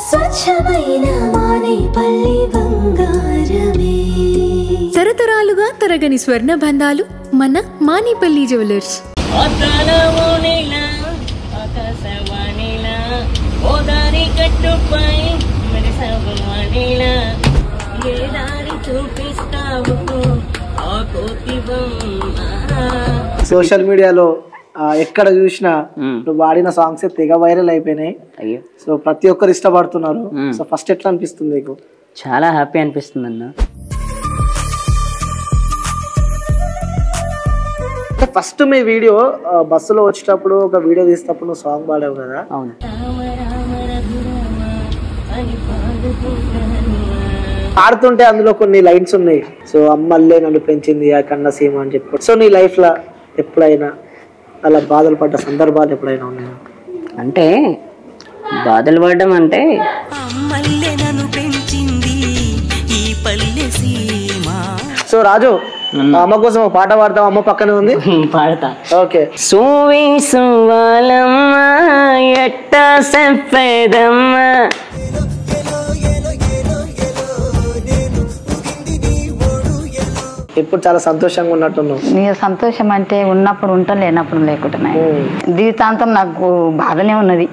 స్వచ్ఛమైన మానేపల్లి బంగారమే. తరతరాలుగా తరగని స్వర్ణ బంధాలు మన మానేపల్లి జ్యువెలర్స్. సోషల్ మీడియాలో ఎక్కడ చూసినా నువ్వు వాడిన సాంగ్స్ తెగ వైరల్ అయిపోయినాయి. సో ప్రతి ఒక్కరు ఇష్టపడుతున్నారు. సో ఫస్ట్ ఎట్లా అనిపిస్తుంది నీకు? చాలా హ్యాపీ అనిపిస్తుంది అన్న. ఫస్ట్ మీ వీడియో బస్సులో వచ్చేటప్పుడు ఒక వీడియో తీసేటప్పుడు నువ్వు సాంగ్ పాడావు కదా? అవును. పాడుతుంటే అందులో కొన్ని లైన్స్ ఉన్నాయి. సో అమ్మల్లే నన్ను పెంచింది ఆ కన్న సీమ అని చెప్పి. సో నీ లైఫ్ లో ఎప్పుడైనా అలా బాధలు పడ్డ సందర్భాలు ఎప్పుడైనా ఉన్నాయా? అంటే బాధలు పడడం అంటే సో రాజు అమ్మ కోసం ఒక పాట పాడతాం. అమ్మ పక్కనే ఉంది, పాడతా. ఓకే. సువి సువాలమ్మ ఎట్ట సెప్పేదమ్మ. ఇప్పుడు చాలా సంతోషంగా ఉన్నట్టున్నావు. నీ సంతోషం అంటే ఉన్నప్పుడు ఉంటా, లేనప్పుడు లేకుండా జీవితాంతం నాకు బాధనే ఉన్నది.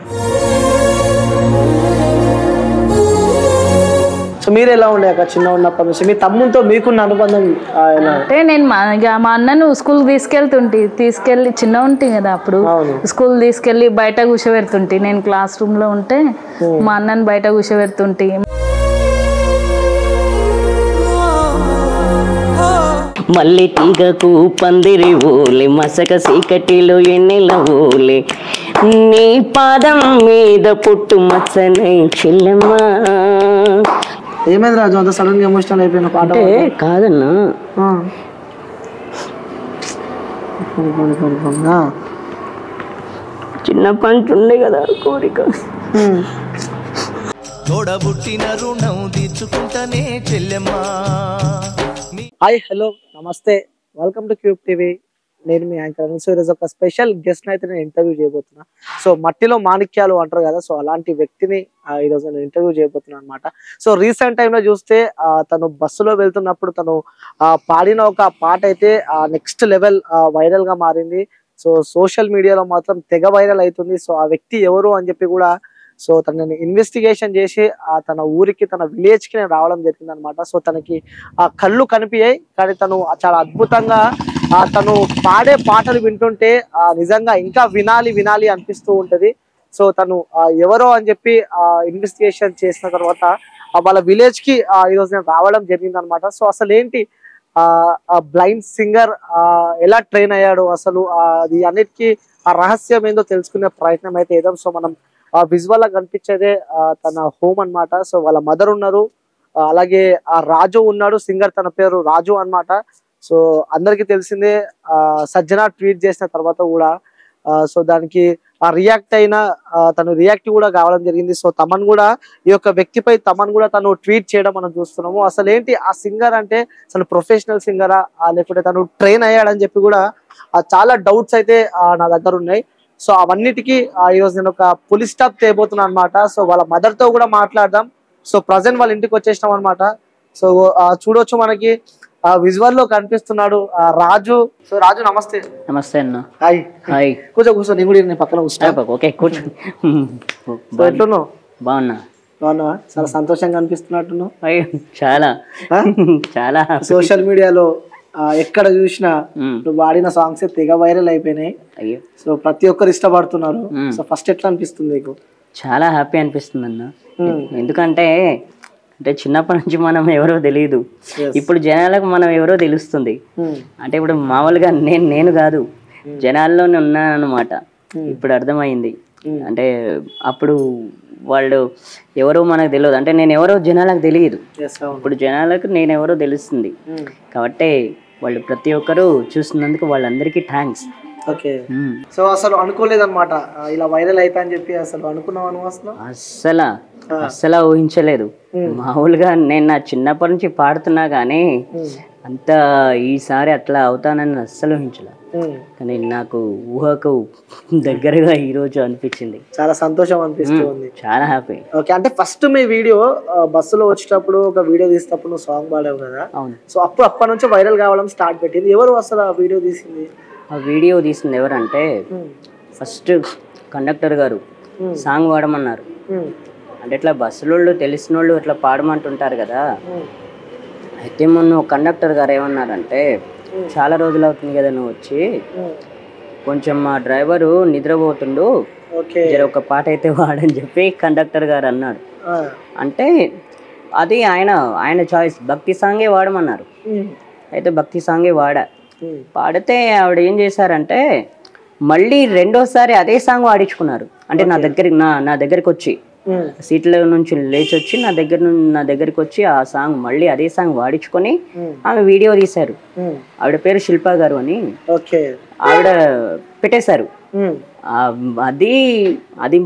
సో మీరు ఎలా ఉండే అక్క చిన్న ఉన్నప్పటి నుంచి? మీ తమ్ముతో మీకున్న అనుబంధం ఎలా? అంటే నేను మా అన్నను స్కూల్ తీసుకెళ్ళి చిన్న ఉంటాయి కదా అప్పుడు, స్కూల్ తీసుకెళ్ళి బయట కూర్చోబెడుతుంటే, నేను క్లాస్ రూమ్ లో ఉంటే మా అన్నను బయట కూర్చోబెడుతుంటే. మల్లి తీగకు పందిరి ఊలి మసక సీకటిలో ఎన్నెల ఊలి నీ పాదం మీద పుట్టు మచ్చనే చెల్లెమ్మా. ఏమైంది రాజు అంత సడన్ గా ఎమోషనల్ అయిపోయిన పాట? కాదన్నా, చిన్నప్పటి నుంచి ఉండే కదా కోరిక. తోడబుట్టిన రుణం తీర్చుకుంటానే చెల్లెమ్మా. హాయ్, హలో, నమస్తే, వెల్కమ్ టు క్యూబ్ టీవీ. నేను మీ యాంకర్. సో ఈరోజు ఒక స్పెషల్ గెస్ట్ అయితే నేను ఇంటర్వ్యూ చేయబోతున్నా. సో మట్టిలో మాణిక్యాలు అంటారు కదా, సో అలాంటి వ్యక్తిని ఈరోజు నేను ఇంటర్వ్యూ చేయబోతున్నా అనమాట. సో రీసెంట్ టైంలో చూస్తే తను బస్సులో వెళ్తున్నప్పుడు తను పాడిన ఒక పాట అయితే నెక్స్ట్ లెవెల్ వైరల్ గా మారింది. సో సోషల్ మీడియాలో మాత్రం తెగ వైరల్ అవుతుంది. సో ఆ వ్యక్తి ఎవరు అని చెప్పి కూడా సో తనని ఇన్వెస్టిగేషన్ చేసి తన ఊరికి, తన విలేజ్ కి నేను రావడం జరిగింది అనమాట. సో తనకి కళ్ళు కనిపించాయి, కానీ తను చాలా అద్భుతంగా తను పాడే పాటలు వింటుంటే నిజంగా ఇంకా వినాలి అనిపిస్తూ ఉంటది. సో తను ఎవరో అని చెప్పి ఇన్వెస్టిగేషన్ చేసిన తర్వాత వాళ్ళ విలేజ్ కి ఈరోజు నేను రావడం జరిగింది అనమాట. సో అసలు ఏంటి బ్లైండ్ సింగర్ ఎలా ట్రైన్ అయ్యాడు, అసలు అది అన్నిటికీ ఆ రహస్యం ఏందో తెలుసుకునే ప్రయత్నం అయితే ఏదో. సో మనం విజువల్ గా కనిపించేదే తన హోమ్ అన్నమాట. సో వాళ్ళ మదర్ ఉన్నారు, అలాగే ఆ రాజు ఉన్నాడు, సింగర్, తన పేరు రాజు అన్నమాట. సో అందరికి తెలిసిందే, సజ్జన ట్వీట్ చేసిన తర్వాత కూడా సో దానికి రియాక్ట్ అయిన తను రియాక్ట్ కూడా కావడం జరిగింది. సో తమన్ కూడా ఈ యొక్క వ్యక్తిపై తమన్ కూడా తను ట్వీట్ చేయడం మనం చూస్తున్నాము. అసలు ఏంటి ఆ సింగర్ అంటే అసలు ప్రొఫెషనల్ సింగరా లేకుంటే తను ట్రైన్ అయ్యాడని చెప్పి కూడా చాలా డౌట్స్ అయితే నా దగ్గర ఉన్నాయి. సో అవన్నిటికీ ఈరోజు నేను ఒక పులి స్టాప్ చేయబోతున్నాను అనమాట. సో వాళ్ళ మదర్ తో కూడా మాట్లాడదాం. సో ప్రజెంట్ వాళ్ళ ఇంటికి వచ్చేసినాం అనమాట. సో చూడొచ్చు, మనకి విజువల్ లో కనిపిస్తున్నాడు రాజు. సో రాజు నమస్తే. నమస్తే అన్న. హాయ్. హాయ్. కూర్చో, నేను కూడా నేను పక్కన కూర్చున్నా. ఓకే, కూర్చో. ఎట్లున్నావు? బాగున్నా. చాలా సంతోషంగా అనిపిస్తున్నట్టున్నావు. చాలా చాలా. సోషల్ మీడియాలో ఎక్కడ చూసినా నువ్వు వాడిన సాంగ్స్ తెగ వైరల్ అయిపోయినాయి. సో ప్రతి ఒక్కరు ఇష్టపడుతున్నారు. సో ఫస్ట్ ఎట్లా అనిపిస్తుంది నీకు? చాలా హ్యాపీ అనిపిస్తుంది అన్న. ఎందుకంటే చిన్నప్పటి నుంచి మనం ఎవరో తెలియదు, ఇప్పుడు జనాలకు మనం ఎవరో తెలుస్తుంది. అంటే ఇప్పుడు మామూలుగా నేను కాదు, జనాల్లోనే ఉన్నాను అనమాట. ఇప్పుడు అర్థమైంది. అంటే అప్పుడు వాళ్ళు ఎవరో మనకు తెలియదు, అంటే నేను ఎవరో జనాలకు తెలియదు. ఇప్పుడు జనాలకు నేను ఎవరో తెలుస్తుంది. కాబట్టి వాళ్ళు ప్రతి ఒక్కరు చూస్తున్నందుకు వాళ్ళందరికీ థ్యాంక్స్. ఓకే. సో అసలు అనుకోలేదన్నమాట ఇలా వైరల్ అవుతా అని చెప్పి. అసలు అనుకున్నావు? అస్సలు ఊహించలేదు. మామూలుగా నేను నా చిన్నప్పటి నుంచి పాడుతున్నా కానీ అంత ఈసారి అట్లా అవుతానని అస్సలు ఊహించలేదు. కానీ నాకు ఊహకు దగ్గరగా ఈ రోజు అనిపించింది. చాలా సంతోషం అనిపిస్తుంది. చాలా హ్యాపీ. ఓకే, అంటే ఫస్ట్ మీ వీడియో బస్సులో వచ్చేటప్పుడు ఒక వీడియో తీసేటప్పుడు నువ్వు సాంగ్ పాడావు కదా. అవును. సో అప్పటి నుంచి వైరల్ కావడం స్టార్ట్ పెట్టింది. ఎవరు అసలు ఆ వీడియో తీసింది? ఆ వీడియో తీసింది ఎవరంటే ఫస్ట్ కండక్టర్ గారు సాంగ్ పాడమన్నారు. అంటే ఇట్లా బస్సులో తెలిసిన వాళ్ళు ఇట్లా పాడమంటుంటారు కదా. అయితే మొన్న కండక్టర్ గారు ఏమన్నారంటే, చాలా రోజులు అవుతుంది కదా నువ్వు వచ్చి, కొంచెం మా డ్రైవరు నిద్రపోతుండు, జర ఒక పాట అయితే వాడని చెప్పి కండక్టర్ గారు అన్నాడు. అంటే అది ఆయన చాయిస్, భక్తి సాంగే వాడమన్నారు. అయితే భక్తి సాంగే పాడితే ఆవిడ ఏం చేశారంటే మళ్ళీ రెండోసారి అదే సాంగ్ వాడించుకున్నారు. అంటే నా దగ్గరికి వచ్చి సీట్ల నుంచి లేచి వచ్చి నా దగ్గరికి వచ్చి ఆ సాంగ్ మళ్ళీ అదే సాంగ్ వాడించుకొని ఆమె వీడియో తీశారు. ఆవిడ పేరు శిల్పా గారు అని ఆవిడ పెట్టేశారు. అది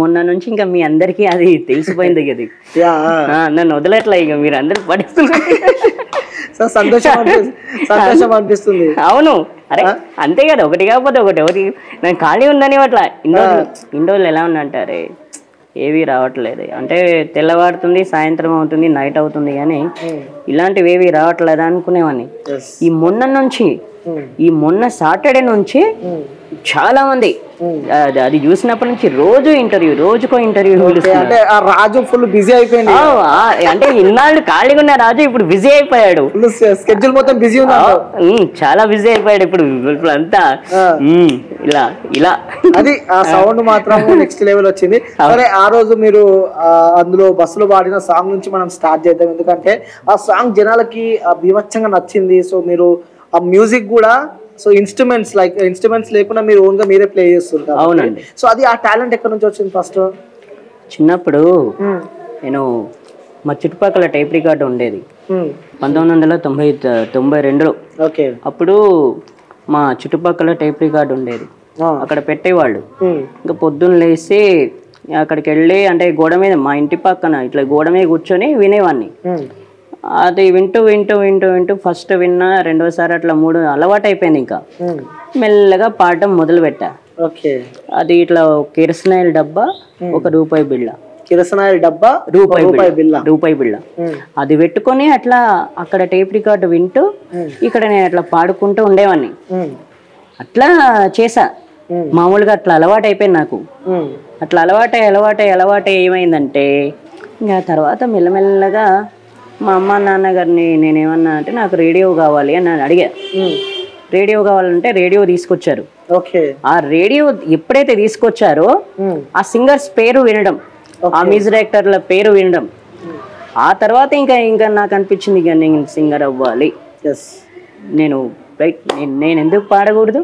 మొన్న నుంచి ఇంకా మీ అందరికి అది తెలిసిపోయింది. అది నన్ను వదిలేట్లా, ఇక మీరు అందరికి పడిస్తున్నారు. సంతోషం అనిపిస్తుంది. అవును, అరే అంతే కదా, ఒకటి కాకపోతే ఒకటి నాకు ఖాళీ ఉందని అట్లా ఇన్ని రోజులు ఎలా ఉందంటారే ఏవి రావట్లేదు. అంటే తెల్లవారుతుంది, సాయంత్రం అవుతుంది, నైట్ అవుతుంది, కానీ ఇలాంటివి ఏవి రావట్లేదు అనుకునేవాడిని. ఈ మొన్న సాటర్డే నుంచి చాలా మంది అది చూసినప్పటి నుంచి రోజుకో ఇంటర్వ్యూ అంటే ఆ రాజు ఫుల్ బిజీ అయిపోయింది. అంటే ఇన్నాళ్ళు ఖాళీగా ఉన్న రాజు ఇప్పుడు బిజీ అయిపోయాడు. స్కెడ్యూల్ మొత్తం బిజీ ఉంది, చాలా బిజీ అయిపోయాడు ఇప్పుడు అంతా ఇలా అది ఆ సౌండ్ మాత్రం నెక్స్ట్ లెవెల్ వచ్చింది. సరే, ఆ రోజు మీరు అందులో బస్సులో పాడిన సాంగ్ నుంచి మనం స్టార్ట్ చేద్దాం. ఎందుకంటే ఆ సాంగ్ జనాలకి బీభత్సంగా నచ్చింది. సో మీరు ఆ మ్యూజిక్ కూడా సో ఇన్స్ట్రుమెంట్స్ లేకుండా మీరు ఓన్ గా మీరే ప్లే చేస్తుంటారు. అవునండి. సో అది ఆ టాలెంట్ ఎక్కడి నుంచి వచ్చింది? ఫస్ట్ చిన్నప్పుడు నేను మా చుట్టుపక్కల టేప్ రికార్డు ఉండేది 1992లో. అప్పుడు మా చుట్టుపక్కల టేప్ రికార్డు ఉండేది, అక్కడ పెట్టేవాళ్ళు. ఇంకా పొద్దున్న లేసి అక్కడికి వెళ్ళి, అంటే గోడ మీద, మా ఇంటి పక్కన ఇట్లా గోడ మీద కూర్చొని వినేవాడిని. అది వింటూ ఫస్ట్ విన్నా, రెండోసారి అట్లా మూడు అలవాటు అయిపోయింది. ఇంకా మెల్లగా పాడటం మొదలు పెట్టా. అది ఇట్లా కిరసనాయిల్ డబ్బా, ₹1 బిళ్ళ, కిరసనాయిల్ డబ్బా, రూపాయి బిళ్ళ అది పెట్టుకొని అట్లా అక్కడ టేప్ రికార్డు వింటూ ఇక్కడ నేను అట్లా పాడుకుంటూ ఉండేవాడిని. అట్లా చేసా. మామూలుగా అట్లా అలవాటు అయిపోయింది నాకు. అట్లా అలవాటై ఏమైందంటే ఇంకా తర్వాత మెల్లమెల్లగా మా అమ్మ నాన్నగారిని నేనేమన్నా అంటే నాకు రేడియో కావాలి అని అడిగా. రేడియో కావాలంటే రేడియో తీసుకొచ్చారు. ఆ రేడియో ఎప్పుడైతే తీసుకొచ్చారో ఆ సింగర్స్ పేరు వినడం, ఆ మ్యూజిక్ డైరెక్టర్ల పేరు వినడం, ఆ తర్వాత ఇంకా నాకు అనిపించింది ఇక నేను సింగర్ అవ్వాలి. నేను ఎందుకు పాడకూడదు,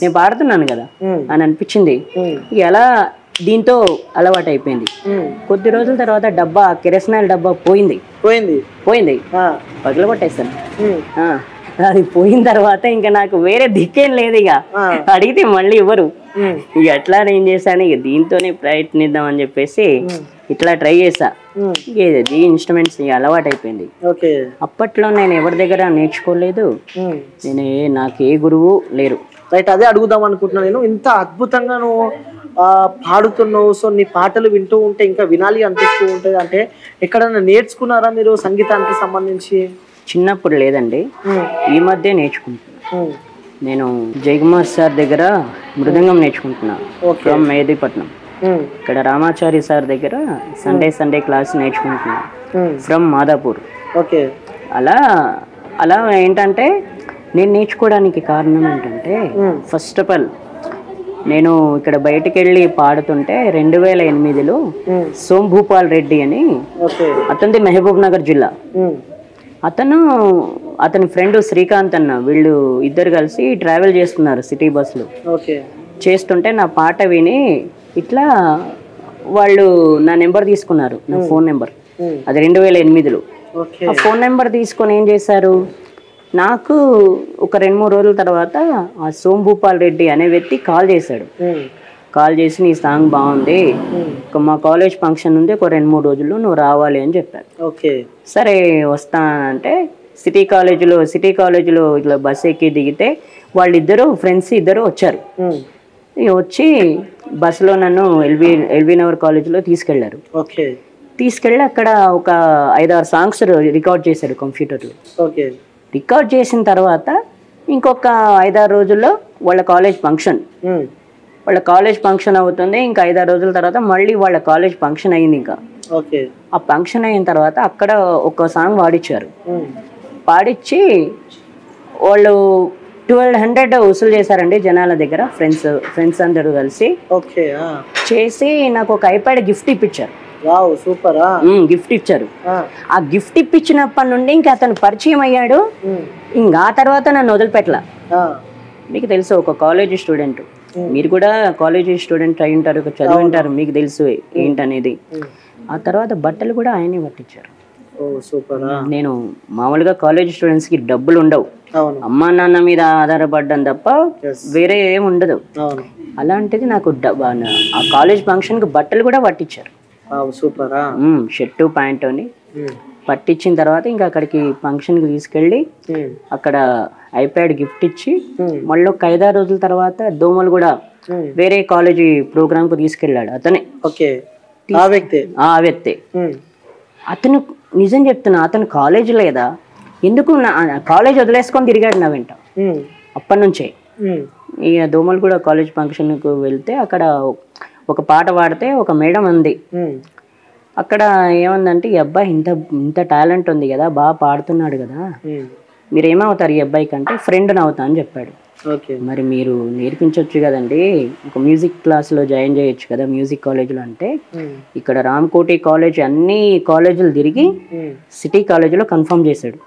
నేను పాడుతున్నాను కదా అని అనిపించింది. ఎలా దీంతో అలవాటు అయిపోయింది. కొద్ది రోజుల తర్వాత డబ్బా, కిరసనాయిల్ డబ్బా పోయింది. పగలగొట్టేస్తాను. అది పోయిన తర్వాత ఇంకా నాకు వేరే దిక్కేం లేదు. ఇక అడిగితే మళ్ళీ ఇవ్వరు. ఇక అట్లా నేను చేశాను, ఇక దీంతోనే ప్రయత్నిద్దాం అని చెప్పేసి ఇట్లా ట్రై చేసా. ఈ ఇన్స్ట్రుమెంట్స్ అలవాటు అయిపోయింది. అప్పట్లో నేను ఎవరి దగ్గర నేర్చుకోలేదు, నాకు ఏ గురువు లేరు. రైట్, అదే అడుగుదాం అనుకుంటున్నా నేను. ఇంత అద్భుతంగా నువ్వు పాడుతున్నావు, సో నీ పాటలు వింటూ ఉంటే ఇంకా వినాలి అనిపిస్తూ ఉంటుంది. అంటే ఎక్కడైనా నేర్చుకున్నారా మీరు సంగీతానికి సంబంధించి? చిన్నప్పుడు లేదండి, ఈ మధ్య నేర్చుకుంటున్నా. నేను జయకుమార్ సార్ దగ్గర మృదంగం నేర్చుకుంటున్నా, ఫ్రమ్ మేదీపట్నం. ఇక్కడ రామాచారి సార్ దగ్గర సండే క్లాస్ నేర్చుకుంటున్నా, ఫ్రమ్ మాదాపూర్. అలా ఏంటంటే నేను నేర్చుకోవడానికి కారణం ఏంటంటే, ఫస్ట్ ఆఫ్ ఆల్ నేను ఇక్కడ బయటకు వెళ్ళి పాడుతుంటే 2008లో సోంభూపాల్ రెడ్డి అని, అతనిది మహబూబ్ నగర్ జిల్లా, అతని ఫ్రెండ్ శ్రీకాంత్ అన్న, వీళ్ళు ఇద్దరు కలిసి ట్రావెల్ చేస్తున్నారు సిటీ బస్సులో. చేస్తుంటే నా పాట విని ఇట్లా వాళ్ళు నా నెంబర్ తీసుకున్నారు, నా ఫోన్ నెంబర్. అది 2008లో. ఆ ఫోన్ నెంబర్ తీసుకొని ఏం చేశారు, నాకు ఒక 2-3 రోజుల తర్వాత ఆ సోంభూపాల్ రెడ్డి అనే వ్యక్తి కాల్ చేశాడు. కాల్ చేసి నీ సాంగ్ బాగుంది, మా కాలేజ్ ఫంక్షన్ ఉంది, ఒక 2-3 రోజుల్లో నువ్వు రావాలి అని చెప్పాడు. సరే వస్తానంటే సిటీ కాలేజీలో ఇట్లా బస్ ఎక్కి దిగితే వాళ్ళిద్దరు ఫ్రెండ్స్ ఇద్దరు వచ్చారు. వచ్చి బస్సులో నన్ను ఎల్బీ నగర్ కాలేజీలో తీసుకెళ్లారు. తీసుకెళ్ళి అక్కడ ఒక 5-6 సాంగ్స్ రికార్డ్ చేశారు కంప్యూటర్లో. రికార్డ్ చేసిన తర్వాత ఇంకొక 5-6 రోజుల్లో వాళ్ళ కాలేజ్ ఫంక్షన్ అవుతుంది. ఇంకా 5-6 రోజుల తర్వాత మళ్ళీ వాళ్ళ కాలేజ్ ఫంక్షన్ అయింది. ఇంకా ఆ ఫంక్షన్ అయిన తర్వాత అక్కడ ఒక సాంగ్ పాడిచ్చి వాళ్ళు 1200 వసూలు చేశారండి జనాల దగ్గర. ఫ్రెండ్స్ అందరూ కలిసి చేసి నాకు ఒక ఐప్యాడ్ గిఫ్ట్ ఇప్పించారు. గిఫ్ట్ ఇచ్చారు. ఆ గిఫ్ట్ ఇప్పించినప్పటి నుండి ఇంకా అతను పరిచయం అయ్యాడు. ఇంకా ఆ తర్వాత నన్ను వదిలిపెట్టలా. మీకు తెలుసు ఒక కాలేజీ స్టూడెంట్, మీరు కూడా కాలేజీ స్టూడెంట్ అయి ఉంటారు, చదివి ఉంటారు, మీకు తెలుసు ఏంటనేది. ఆ తర్వాత బట్టలు కూడా ఆయనే పట్టించారు. నేను మామూలుగా కాలేజ్ స్టూడెంట్స్ కి డబ్బులు ఉండవు, అమ్మా నాన్న మీద ఆధారపడ్డం తప్ప వేరే ఏం ఉండదు. అలాంటిది నాకు ఆ కాలేజ్ ఫంక్షన్ కి బట్టలు కూడా పట్టించారు. షర్టు ప్యాంట్ అని పట్టించిన తర్వాత ఇంకా అక్కడికి ఫంక్షన్ కి తీసుకెళ్ళి అక్కడ ఐప్యాడ్ గిఫ్ట్ ఇచ్చి మళ్ళీ ఒక 5-6 రోజుల తర్వాత దోమలు కూడా వేరే కాలేజీ ప్రోగ్రామ్ కు తీసుకెళ్ళాడు అతనే. ఆ వ్యక్తి అతను నిజం చెప్తున్నా, అతను కాలేజ్ లేదా ఎందుకు కాలేజ్ వదిలేసుకొని తిరిగాడు నా వెంట అప్పటి నుంచే. ఇక దోమలు కూడా కాలేజ్ ఫంక్షన్ కు వెళ్తే అక్కడ ఒక పాట పాడితే ఒక మేడం అంది, అక్కడ ఏమందంటే ఈ అబ్బాయి ఇంత టాలెంట్ ఉంది కదా, బాగా పాడుతున్నాడు కదా, మీరు ఏమవుతారు ఈ అబ్బాయి కంటే ఫ్రెండ్ని అవుతా అని చెప్పాడు. మరి మీరు నేర్పించవచ్చు కదండి, ఒక మ్యూజిక్ క్లాస్లో జాయిన్ చేయొచ్చు కదా మ్యూజిక్ కాలేజీలో అంటే. ఇక్కడ రామ్కోటి కాలేజ్ అన్ని కాలేజీలు తిరిగి సిటీ కాలేజీలో కన్ఫర్మ్ చేశాడు.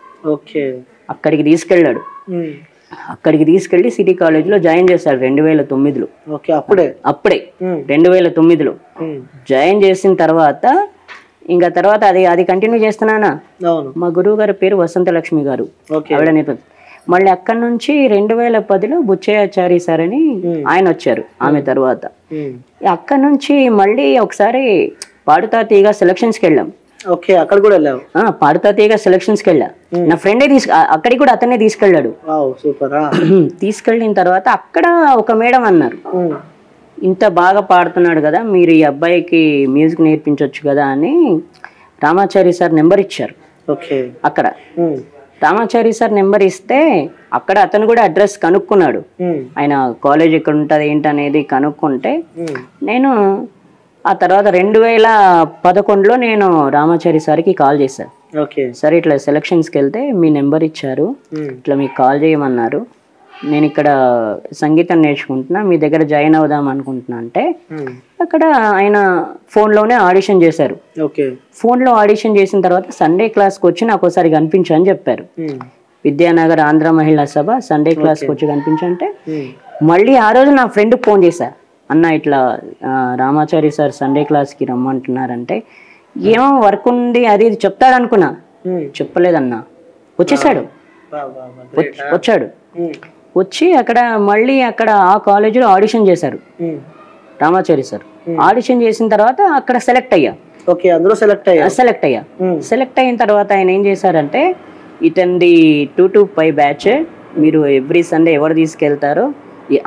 అక్కడికి తీసుకెళ్ళి సిటీ కాలేజీలో జాయిన్ చేశాడు 2009లో. అప్పుడే 2009లో జాయిన్ చేసిన తర్వాత ఇంకా తర్వాత అది కంటిన్యూ చేస్తున్నానా. మా గురువు గారి పేరు వసంతలక్ష్మి గారు, ఆవిడ నేపథ్యం. మళ్ళీ అక్కడి నుంచి 2010లో బుచ్చయ్యాచారి సార్ అని ఆయన వచ్చారు ఆమె తర్వాత. అక్కడి నుంచి మళ్ళీ ఒకసారి పాడుతా తీగ సెలక్షన్స్కి వెళ్ళాం. అక్కడ కూడా వెళ్ళావు? పాడుతా తీగ సెలక్షన్స్కి వెళ్ళా. నా ఫ్రెండే అక్కడికి కూడా అతనే తీసుకెళ్ళాడు. తీసుకెళ్ళిన తర్వాత అక్కడ ఒక మేడం అన్నారు, ఇంత బాగా పాడుతున్నాడు కదా, మీరు ఈ అబ్బాయికి మ్యూజిక్ నేర్పించవచ్చు కదా అని రామాచారి సార్ నెంబర్ ఇచ్చారు. అక్కడ రామాచారి సార్ నెంబర్ ఇస్తే అక్కడ అతను కూడా అడ్రస్ కనుక్కున్నాడు, ఆయన కాలేజ్ ఎక్కడ ఉంటుంది ఏంటనేది కనుక్కుంటే నేను ఆ తర్వాత 2011లో నేను రామాచారి సార్కి కాల్ చేశాను. సరే ఇట్లా సెలక్షన్స్కి వెళ్తే మీ నెంబర్ ఇచ్చారు, ఇట్లా మీకు కాల్ చేయమన్నారు, నేను ఇక్కడ సంగీతం నేర్చుకుంటున్నా, మీ దగ్గర జాయిన్ అవుదాం అనుకుంటున్నా అంటే అక్కడ ఆయన ఫోన్లోనే ఆడిషన్ చేశారు. ఫోన్లో ఆడిషన్ చేసిన తర్వాత సండే క్లాస్కి వచ్చి నాకు ఒకసారి కనిపించు అని చెప్పారు. విద్యానగర్ ఆంధ్ర మహిళా సభ సండే క్లాస్కి వచ్చి కనిపించంటే మళ్ళీ ఆ రోజు నా ఫ్రెండ్కి ఫోన్ చేశా, అన్న ఇట్లా రామాచారి సార్ సండే క్లాస్కి రమ్మంటున్నారంటే ఏమో వర్క్ ఉంది అది ఇది చెప్తాడు అనుకున్నా, చెప్పలేదన్నా. వచ్చాడు వచ్చి అక్కడ మళ్ళీ అక్కడ ఆ కాలేజీలో ఆడిషన్ చేశారు రామాచారి సార్. ఆడిషన్ చేసిన తర్వాత అక్కడ సెలెక్ట్ అయ్యా. సెలెక్ట్ అయిన తర్వాత ఆయన ఏం చేశారంటే, ఇతనిది 2 to 5 బ్యాచ్, మీరు ఎవ్రీ సండే ఎవరు తీసుకెళ్తారో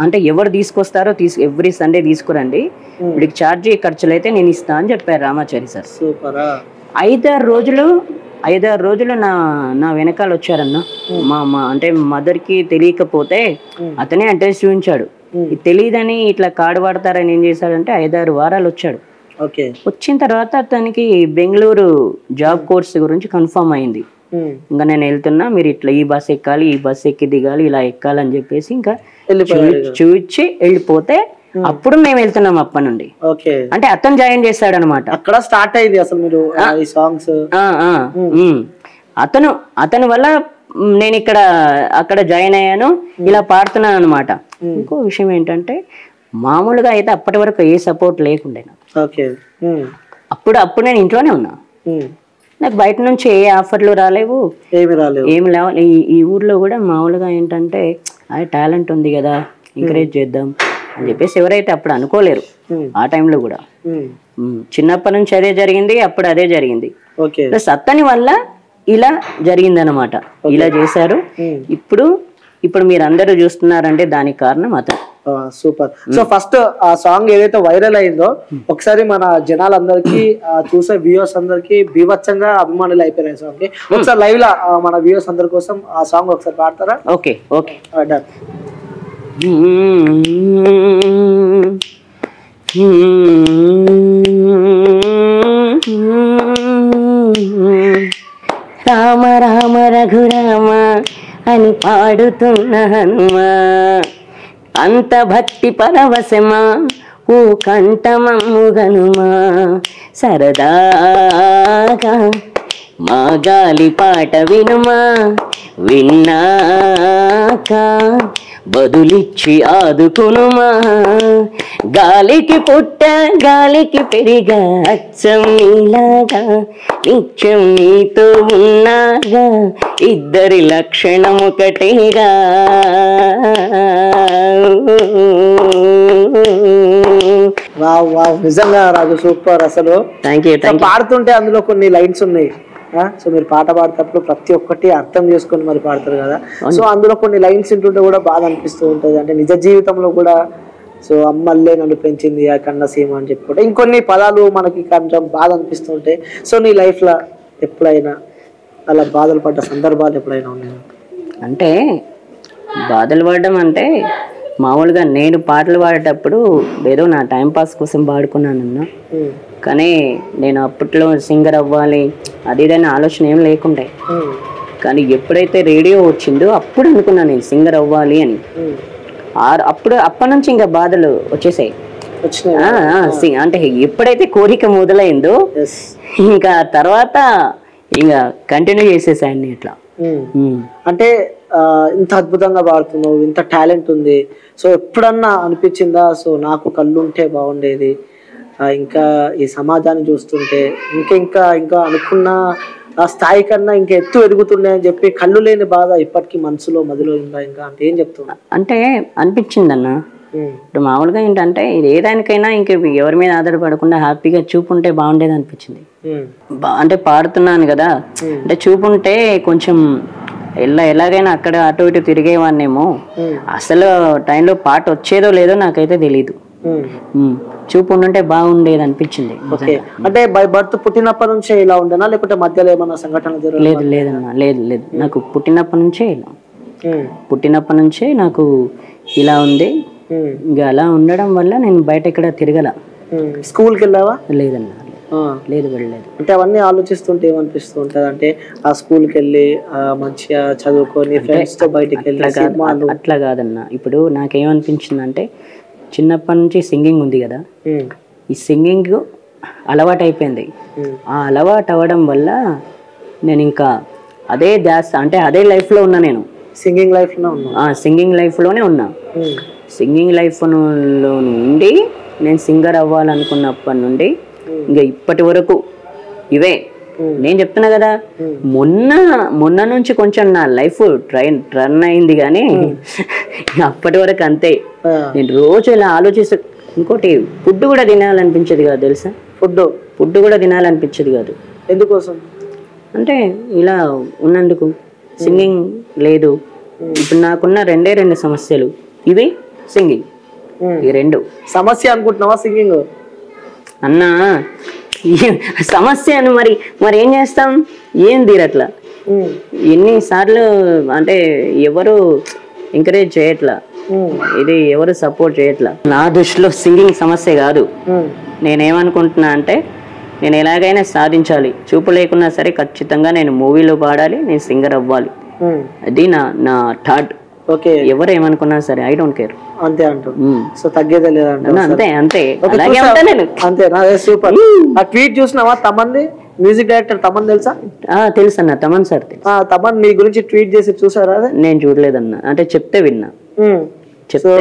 అంటే ఎవరు తీసుకొస్తారో ఎవ్రీ సండే తీసుకురండి, వీడికి ఛార్జీ ఖర్చులు అయితే నేను ఇస్తా అని చెప్పారు రామాచారి సార్. 5-6 రోజులు నా వెనకాల వచ్చారన్న. మా అంటే మదర్కి తెలియకపోతే అతనే అడ్రస్ చూపించాడు, తెలియదని ఇట్లా కార్డు వాడతారని ఏం చేశాడంటే 5-6 వారాలు వచ్చాడు. వచ్చిన తర్వాత అతనికి బెంగళూరు జాబ్ కోర్స్ గురించి కన్ఫర్మ్ అయింది. ఇంకా నేను వెళ్తున్నా, మీరు ఇట్లా ఈ బస్ ఎక్కాలి, ఈ బస్ ఎక్కి దిగాలి, ఇలా ఎక్కాలని చెప్పేసి ఇంకా చూపించి వెళ్ళిపోతే అప్పుడు మేము వెళ్తున్నాం అప్పటి నుండి. అంటే అతను జాయిన్ చేశాడు అనమాట. అక్కడ స్టార్ట్ అయింది అసలు మీరు ఈ సాంగ్స్. అతని వల్ల నేను అక్కడ జాయిన్ అయ్యాను, ఇలా పాడుతున్నాను అనమాట. ఇంకో విషయం ఏంటంటే, మామూలుగా అయితే అప్పటి వరకు ఏ సపోర్ట్ లేకుండే నాకు. అప్పుడు నేను ఇంట్లోనే ఉన్నా, నాకు బయట నుంచి ఏ ఆఫర్లు రాలేవు, ఏమి లేవు. ఈ ఊర్లో కూడా మామూలుగా ఏంటంటే అది టాలెంట్ ఉంది కదా, ఎంకరేజ్ చేద్దాం అని చెప్పేసి ఎవరైతే అప్పుడు అనుకోలేరు. ఆ టైంలో కూడా చిన్నప్పటి నుంచి అదే జరిగింది, అప్పుడు అదే జరిగింది. ప్లస్ అతని వల్ల ఇలా జరిగిందనమాట. ఇలా చేశారు. ఇప్పుడు మీరు అందరూ చూస్తున్నారంటే దానికి కారణం అతను. సూపర్. సో ఫస్ట్ ఆ సాంగ్ ఏదైతే వైరల్ అయిందో ఒకసారి మన జనాలందరికీ చూసే వ్యూవర్స్ అందరికి బీభత్సంగా అభిమానులు అయిపోయినాయి సాంగ్ కి. ఒకసారి లైవ్ లా మన వ్యూవర్స్ అందరి కోసం ఆ సాంగ్ ఒకసారి పాడతారా? Okay okay. Done. Rama Rama Raghurama అని పాడుతున్న హనుమా, అంత భక్తి పరవశమా ఓ కంఠమమ్ముగనుమా, సరదాగా మా గాలి పాట వినుమా, విన్నాక బదులిచ్చి ఆదుకునుమా, గాలికి పుట్ట గాలికి పెరిగా అచ్చం నీలాగా నిత్యం నీతో ఉన్నాగా, ఇద్దరి లక్షణం ఒకటేగా. వావ్ వావ్, నిజంగా రాజు సూపర్. అసలు థ్యాంక్ యూ. పాడుతుంటే అందులో కొన్ని లైన్స్ ఉన్నాయి. సో మీరు పాట పాడేటప్పుడు ప్రతి ఒక్కటి అర్థం చేసుకొని మరి పాడతారు కదా. సో అందులో కొన్ని లైన్స్ వింటుంటే కూడా బాధ అనిపిస్తూ ఉంటది. అంటే నిజ జీవితంలో కూడా సో అమ్మల్లే నన్ను పెంచింది ఆ కన్నసీమ అని చెప్పుకుంటే ఇంకొన్ని పదాలు మనకి కొంచెం బాధ అనిపిస్తూ ఉంటాయి. సో నీ లైఫ్ లో ఎప్పుడైనా అలా బాధలు పడ్డ సందర్భాలు ఎప్పుడైనా ఉన్నాయా? అంటే బాధలు పడడం అంటే మామూలుగా నేను పాటలు పాడేటప్పుడు ఏదో నా టైంపాస్ కోసం పాడుకున్నానన్నా, కానీ నేను అప్పట్లో సింగర్ అవ్వాలి అది ఇదైనా ఆలోచన ఏం లేకుండే. కానీ ఎప్పుడైతే రేడియో వచ్చిందో అప్పుడు అనుకున్నాను నేను సింగర్ అవ్వాలి అని. అప్పటి నుంచి ఇంకా బాధలు వచ్చేసాయి. అంటే ఎప్పుడైతే కోరిక మొదలైందో ఇంకా తర్వాత ఇంకా కంటిన్యూ చేసేసాయన్ని ఇట్లా. అంటే ఇంత అద్భుతంగా పాడుతున్నావు, ఇంత టాలెంట్ ఉంది. సో ఎప్పుడన్నా అనిపించిందా సో నాకు కళ్ళు ఉంటే బాగుండేది, ఇంకా ఈ సమాజాన్ని చూస్తుంటే ఇంకా అనుకున్న ఆ స్థాయి కన్నా ఇంకా ఎత్తు ఎదుగుతుండే అని చెప్పి కళ్ళు లేని బాధ ఇప్పటికీ మనసులో మదిలో ఉందా ఇంకా? అంటే ఏం చెప్తున్నా అంటే అనిపించిందన్న. ఇప్పుడు మామూలుగా ఏంటంటే ఇది ఏదానికైనా ఇంక ఎవరి మీద ఆధారపడకుండా హ్యాపీగా చూపుంటే బాగుండేది అనిపించింది. అంటే పాడుతున్నాను కదా, అంటే చూపుంటే కొంచెం ఎలాగైనా అక్కడ అటు ఇటు తిరిగేవాన్నేమో. అసలు టైంలో పాట వచ్చేదో లేదో నాకైతే తెలీదు. చూపు ఉంటే బాగుండేది అనిపించింది. అంటే బై బర్త్ పుట్టినప్పటి నుంచే ఇలా ఉండేనా లేకపోతే మధ్యలో ఏమన్నా సంఘటన లేదు లేదన్నా, లేదు నాకు పుట్టినప్పటి నుంచే ఇలా, పుట్టినప్పటి నుంచే నాకు ఇలా ఉంది. ఇంకా అలా ఉండడం వల్ల నేను బయట ఇక్కడ తిరగల. స్కూల్కి వెళ్ళావా? లేదన్నా, లేదు వెళ్ళలేదు. అంటే అవన్నీ ఆలోచిస్తుంటే ఏమనిపిస్తూ ఉంటది అంటే ఆ స్కూల్కి వెళ్ళి మంచిగా చదువుకొని ఫ్రెండ్స్ తో బయటికి వెళ్ళి అట్లా కాదన్నా. ఇప్పుడు నాకేమనిపించింది అంటే చిన్నప్పటి నుంచి సింగింగ్ ఉంది కదా, ఈ సింగింగ్ అలవాటు అయిపోయింది. ఆ అలవాటు అవ్వడం వల్ల నేను ఇంకా అదే ధ్యాస అంటే అదే లైఫ్ లో ఉన్నా. నేను సింగింగ్ లైఫ్ లో ఉన్నా, సింగింగ్ లైఫ్ లోనే ఉన్నా. సింగింగ్ లైఫ్ లో నుండి నేను సింగర్ అవ్వాలనుకున్నప్పటి నుండి ఇంకా ఇప్పటి వరకు ఇవే నేను చెప్తున్నా కదా. మొన్న నుంచి కొంచెం నా లైఫ్ రన్ అయింది కానీ అప్పటి వరకు అంతే. నేను రోజు ఇలా ఆలోచిస్తూ, ఇంకోటి ఫుడ్ కూడా తినాలనిపించేది కాదు తెలుసా. ఫుడ్ కూడా తినాలనిపించేది కాదు. ఎందుకోసం అంటే ఇలా ఉన్నందుకు. సింగింగ్ లేదు. ఇప్పుడు నాకున్న రెండు సమస్యలు ఇవి, సింగింగ్. ఈ రెండు సమస్య అనుకుంటున్నావా సింగింగ్ అన్నా? సమస్య అని మరి ఏం చేస్తాం, ఏం తీరట్లా. ఎన్నిసార్లు అంటే ఎవరు ఎంకరేజ్ చేయట్లా, ఇది ఎవరు సపోర్ట్ చేయట్లా. నా దృష్టిలో సింగింగ్ సమస్య కాదు. నేనేమనుకుంటున్నా అంటే నేను ఎలాగైనా సాధించాలి. చూపు లేకున్నా సరే ఖచ్చితంగా నేను మూవీలో పాడాలి, నేను సింగర్ అవ్వాలి. అది నా థాట్. ఓకే, ఎవరు ఏమనుకున్నా సరే ఐ డోంట్ కేర్. అంతే అంటూ. సో తగ్గేదే లేదంటే అంతే అలాగే ఉంటా నేను. అంతేనా? సూపర్. ఆ ట్వీట్ చూసినావా తమన్ది? మ్యూజిక్ డైరెక్టర్ తమన్ తెలుసా? తెలుసు అన్న, తమన్ సార్. తమన్ మీ గురించి ట్వీట్ చేసి చూసారా? నేను చూడలేదన్నా, అంటే చెప్తే విన్నా. సో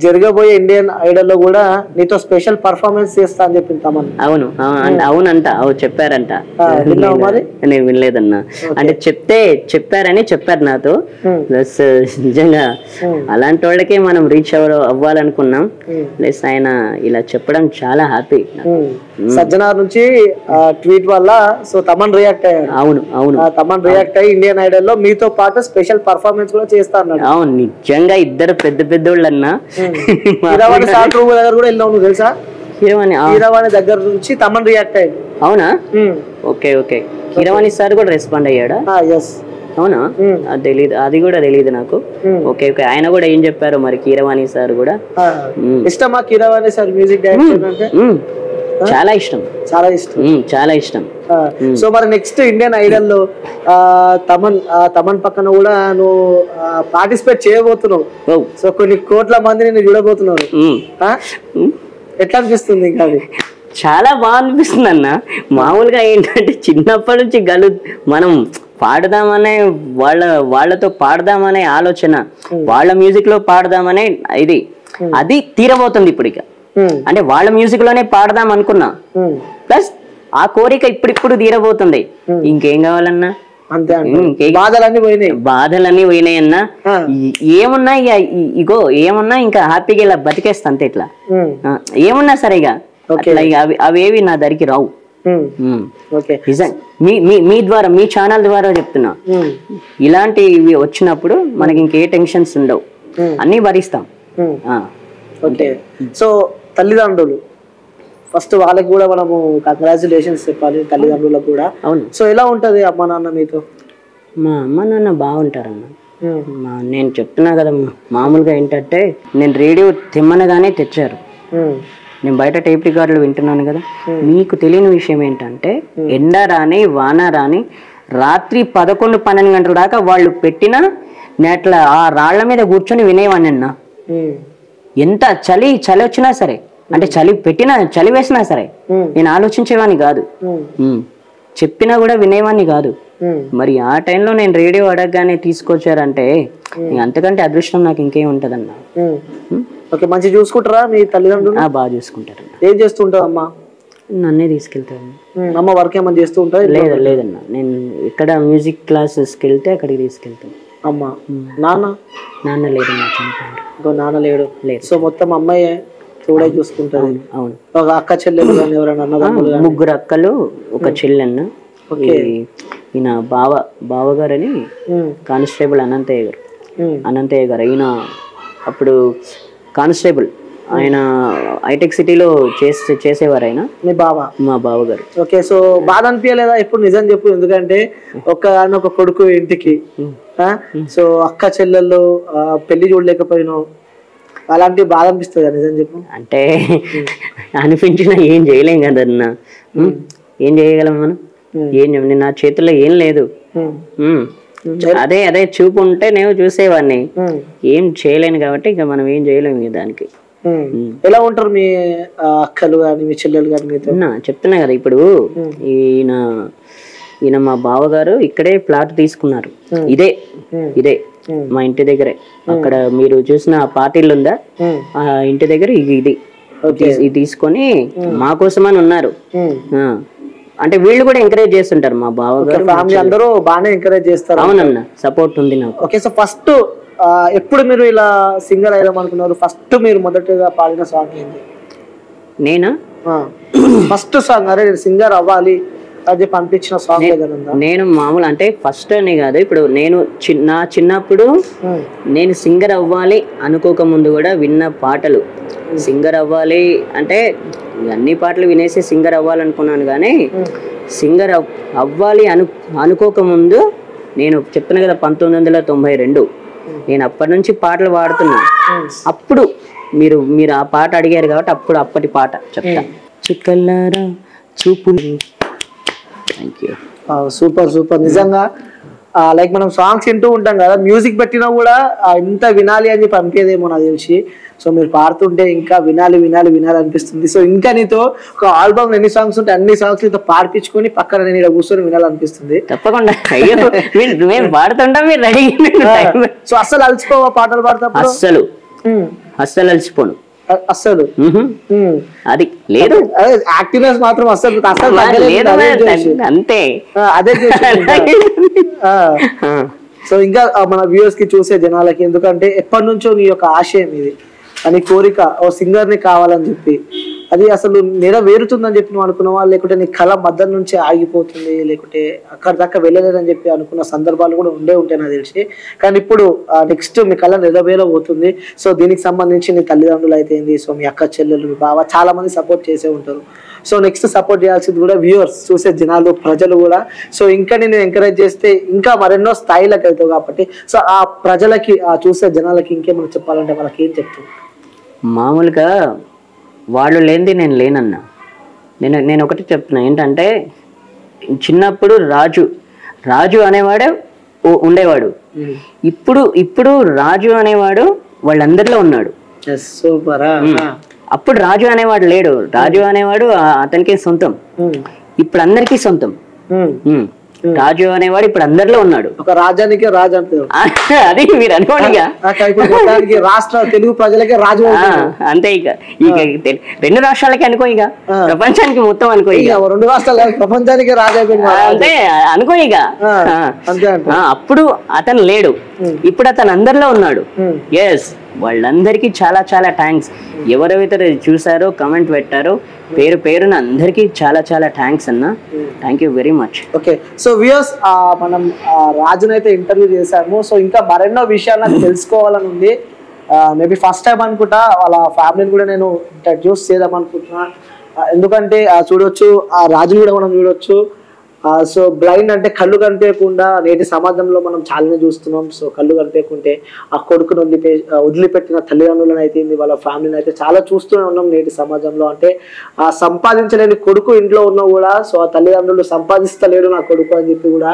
జరగబోయే ఇండియన్ ఐడల్ లో కూడా నీతో స్పెషల్ పర్ఫార్మెన్స్ చేస్తా అని చెప్పింది తమన్. అవును అవునంట చెప్పారంట. మరి నేను వినలేదన్నా. అంటే చెప్పారని చెప్పారు నాతో. ప్లస్ నిజంగా అలాంటి వాళ్ళకే మనం రీచ్ అవ్వాలనుకున్నాం. ప్లస్ ఆయన ఇలా చెప్పడం చాలా హ్యాపీ. సజ్జనార్ నుంచి ట్వీట్ వల్ల సో తమన్ రియాక్ట్ అయ్యారు. అవును తమన్ రియాక్ట్ అయ్యి ఇండియన్ ఐడల్ లో మీతో పాటు స్పెషల్ పర్ఫార్మెన్స్ కూడా చేస్తా అన్నాడు. అవును నిజంగా ఇద్దరు పెద్దోళ్ళు అన్నా. కీరవాణి సార్ దగ్గర కూడా వెళ్ళావు నువ్వు తెలుసా? కీరవాణి దగ్గర నుంచి తమన్ రియాక్ట్ అయ్యాడు. అవునా? ఓకే కీరవాణి సార్ కూడా రెస్పాండ్ అయ్యాడా? అవునా? తెలీదు, అది కూడా తెలియదు నాకు. ఓకే ఆయన కూడా ఏం చెప్పారు మరి కీరవాణి సార్ కూడా? ఇష్టమా కీరవాణి సార్ మ్యూజిక్ డైరెక్టర్ అంటే? చాలా ఇష్టం. సో మరి నెక్స్ట్ ఇండియన్ ఐడల్ లో తమన్ పక్కన కూడా నువ్వు పార్టిసిపేట్ చేయబోతున్నావు. సో కొన్ని కోట్ల మంది నేను చూడబోతున్నారు. ఎట్లా అనిపిస్తుంది? ఇంకా అది చాలా బాగా అనిపిస్తుంది అన్న. మామూలుగా ఏంటంటే చిన్నప్పటి నుంచి మనం పాడదామనే వాళ్ళతో పాడదామనే ఆలోచన, వాళ్ళ మ్యూజిక్ లో పాడదామనే అది తీరబోతుంది ఇప్పుడు. ఇక అంటే వాళ్ళ మ్యూజిక్ లోనే పాడదాం అనుకున్నా. ప్లస్ ఆ కోరిక ఇప్పుడు తీరబోతుంది. ఇంకేం కావాలన్నా? బాధలన్నీ పోయినాయి అన్నా. ఏమున్నా ఏమున్నా ఇంకా హ్యాపీగా ఇలా బతికేస్తా అంతే. ఇట్లా ఏమున్నా సరే ఇక అవేవి నా దగ్గరికి రావు. మీ ద్వారా, మీ ఛానల్ ద్వారా చెప్తున్నా, ఇలాంటివి వచ్చినప్పుడు మనకి ఇంకే టెన్షన్స్ ఉండవు, అన్ని భరిస్తాం. ఓకే సో తల్లిదండ్రులు ఫస్ట్ వాళ్ళకి కూడా మనము కంగ్రాచులేషన్స్ చెప్పాలి, తల్లిదండ్రులకు కూడా. సో ఎలా ఉంటది అమ్మ నాన్న మీతో? మా అమ్మ నాన్న బాగుంటారన్న. నేను చెప్తున్నా కదా, మామూలుగా ఏంటంటే నేను రేడియో తెమ్మనగానే తెచ్చారు. నేను బయట టేప్ రికార్డులు వింటున్నాను కదా. మీకు తెలియని విషయం ఏంటంటే ఎండ రాని వాన రాని రాత్రి 11-12 గంటల దాకా వాళ్ళు పెట్టిన నేట్ల ఆ రాళ్ల మీద కూర్చొని వినేవాడిని అన్న. ఎంత చలి వచ్చినా సరే, అంటే చలి వేసినా సరే నేను ఆలోచించేవాడిని కాదు, చెప్పినా కూడా వినేవాడిని కాదు. మరి ఆ టైంలో నేను రేడియో అడగగానే తీసుకొచ్చారంటే అంతకంటే అదృష్టం నాకు ఇంకేం ఉంటదన్న. ఓకే మంచి చూసుకుంటారా మీ తల్లిదండ్రులు? బాగా చూసుకుంటారు. ఏం చేస్తుంటారు అమ్మ? నన్నే తీసుకెళ్తాను. అమ్మ వర్క్ ఏమన్నా చేస్తూ ఉంటారు? లేదన్న, నేను ఇక్కడ మ్యూజిక్ క్లాసెస్కి వెళ్తే అక్కడికి తీసుకెళ్తాను. అమ్మ నాన్న లేదన్నా, చనిపోయారు. నాన్న లేడు. సో మొత్తం అమ్మాయి చూడే చూసుకుంటారు. అవును. ఒక అక్క చెల్లెలు కానీ ఎవరైనా అన్నదమ్ములు? 3 అక్కలు, ఒక చెల్లెన్న. ఈయన బావగారని కానిస్టేబుల్ అనంతయ్య గారు. ఈయన అప్పుడు కానిస్టేబుల్, ఆయన హైటెక్ సిటీలో చేసేవారు ఆయన. మా బావగారు. ఓకే సో బాధ అనిపించలేదా ఎప్పుడు? నిజం చెప్పు, ఎందుకంటే ఒక కొడుకు ఇంటికి, సో అక్క చెల్లెళ్ళు పెళ్లి చూడలేకపోయినావు, అలాంటి బాధ అనిపిస్తుంది నిజం చెప్పు. అంటే అనిపించినా ఏం చేయలేం కదన్నా. ఏం చేయగలం మనం? నా చేతుల్లో ఏం లేదు. అదే చూపు ఉంటే నేను చూసేవాడిని, ఏం చేయలేను కాబట్టి ఇక మనం ఏం చేయలేము దానికి. ఎలా ఉంటారు మీ అక్కలు గాని మీ చెల్లెలు గాని మీతో? చెప్తున్నా కదా, ఇప్పుడు ఈయన మా బావగారు ఇక్కడే ప్లాట్ తీసుకున్నారు. ఇదే మా ఇంటి దగ్గరే. అక్కడ మీరు చూసిన పార్టీలు ఉందా, ఆ ఇంటి దగ్గర ఇది తీసుకొని మా కోసమని ఉన్నారు. అంటే వీళ్ళు కూడా ఎంకరేజ్ చేస్తుంటారు మా బావగారు. ఫ్యామిలీ అందరూ బాగానే ఎంకరేజ్ చేస్తారు. అవునన్న, సపోర్ట్ ఉంది నాకు. ఓకే సో ఫస్ట్ ఎప్పుడు మీరు ఇలా సింగర్ అయ్యాం అనుకున్నారు? ఫస్ట్ మీరు మొదటగా పాడిన సాంగ్ ఏంటి? నేనా? ఫస్ట్ సాంగ్ అరే సింగర్ అవ్వాలి అని చెప్పి అనిపించిన సాంగ్ ఏదైనా? నేను మామూలు అంటే ఫస్ట్ అని కాదు, ఇప్పుడు నేను చిన్నప్పుడు నేను సింగర్ అవ్వాలి అనుకోక ముందు కూడా విన్న పాటలు. సింగర్ అవ్వాలి అంటే అన్ని పాటలు వినేసి సింగర్ అవ్వాలనుకున్నాను, కానీ సింగర్ అవ్వాలి అనుకోకముందు నేను చెప్తున్నా కదా 1992 నేను అప్పటి నుంచి పాటలు పాడుతున్నా. అప్పుడు మీరు ఆ పాట అడిగారు కాబట్టి అప్పటి పాట చెప్తా. చిక్కల్లారా చూపులు. సూపర్ నిజంగా. లైక్ మనం సాంగ్స్ వింటూ ఉంటాం కదా, మ్యూజిక్ పెట్టినా కూడా ఇంత వినాలి అని చెప్పి అనిపేదేమో నాకు తెలిసి. సో మీరు పాడుతుంటే ఇంకా వినాలి అనిపిస్తుంది. సో ఇంకా నీతో ఒక ఆల్బమ్ ఎన్ని సాంగ్స్ ఉంటే అన్ని సాంగ్స్ నీతో పాడిపించుకొని పక్కన నేను ఇక్కడ కూర్చొని వినాలనిపిస్తుంది. తప్పకుండా. సో అసలు అలసిపోవా పాటలు పాడతా? అస్సలు అలసిపోను. అస్సలు అది లేదు, యాక్టివ్నెస్ మాత్రం అస్సలు అంతే. అదే సో ఇంకా మన వ్యూవర్స్ కి చూసే జనాలకి, ఎందుకంటే ఎప్పటి నుంచో నీ యొక్క ఆశయం ఇది, నీ కోరిక ఓ సింగర్ ని కావాలని చెప్పి, అది అసలు నెరవేరుతుందని చెప్పి నువ్వు అనుకున్నావా, లేకుంటే నీ కళ మధ్య నుంచి ఆగిపోతుంది, లేకుంటే అక్కడ దాకా వెళ్ళలేదని చెప్పి అనుకున్న సందర్భాలు కూడా ఉంటాయి నాకు తెలిసి. కానీ ఇప్పుడు నెక్స్ట్ మీ కళ నెరవేరబోతుంది. సో దీనికి సంబంధించి నీ తల్లిదండ్రులు అయితే ఏంది, సో మీ అక్క చెల్లెలు, మీ బావ చాలా మంది సపోర్ట్ చేసే ఉంటారు. సో నెక్స్ట్ సపోర్ట్ చేయాల్సింది కూడా వ్యూవర్స్, చూసే జనాలు, ప్రజలు కూడా. సో ఇంకా నేను ఎంకరేజ్ చేస్తే ఇంకా మరెన్నో స్థాయిలకు వెళ్తావు కాబట్టి, సో ఆ ప్రజలకి, ఆ చూసే జనాలకి ఇంకేమైనా చెప్పాలంటే వాళ్ళకి ఏం చెప్తావు? మామూలుగా వాళ్ళు లేనిది నేను లేనన్నా. నేను ఒకటి చెప్తున్నా ఏంటంటే, చిన్నప్పుడు రాజు అనేవాడే ఉండేవాడు. ఇప్పుడు రాజు అనేవాడు వాళ్ళందరిలో ఉన్నాడు. అప్పుడు రాజు అనేవాడు లేడు. రాజు అనేవాడు అతనికి సొంతం, ఇప్పుడు అందరికీ సొంతం. రాజు అనేవాడు ఇప్పుడు అందరిలో ఉన్నాడు. ఒక రాజానికి రాజు అంటే అది మీరు అనుకోండి, రాష్ట్ర తెలుగు ప్రజలకే రాజు అంతే. ఇక 2 రాష్ట్రాలకి అనుకో, ఇక ప్రపంచానికి మొత్తం అనుకో, ఇక 2 రాష్ట్రాలు ప్రపంచానికి రాజు అంతే అనుకో ఇక. అప్పుడు అతను లేడు, ఇప్పుడు అతను అందరిలో ఉన్నాడు. ఎస్, వాళ్ళందరికీ చాలా చాలా థ్యాంక్స్. ఎవరైతే చూసారో, కమెంట్ పెట్టారో, పేరున అందరికీ చాలా చాలా థ్యాంక్స్ అన్న. Thank you very much. Okay, so viewers, మనం రాజునైతే ఇంటర్వ్యూ చేశాము. సో ఇంకా మరెన్నో విషయాలు నాకు తెలుసుకోవాలని ఉంది. మేబీ ఫస్ట్ టైం అనుకుంటా వాళ్ళ ఫ్యామిలీని కూడా నేను ఇంట్రడ్యూస్ చేద్దాం అనుకుంటున్నా. ఎందుకంటే చూడొచ్చు, ఆ రాజుని కూడా మనం చూడొచ్చు. సో బ్లైండ్ అంటే కళ్ళు కనిపించకుండా నేటి సమాజంలో మనం చాలానే చూస్తున్నాం. సో కళ్ళు కనిపించకుంటే ఆ కొడుకును వదిలిపెట్టిన తల్లిదండ్రులను అయితే, వాళ్ళ ఫ్యామిలీని అయితే చాలా చూస్తూనే ఉన్నాం నేటి సమాజంలో. అంటే ఆ సంపాదించలేని కొడుకు ఇంట్లో ఉన్నా కూడా, సో ఆ తల్లిదండ్రులు సంపాదిస్తలేడు నా కొడుకు అని చెప్పి కూడా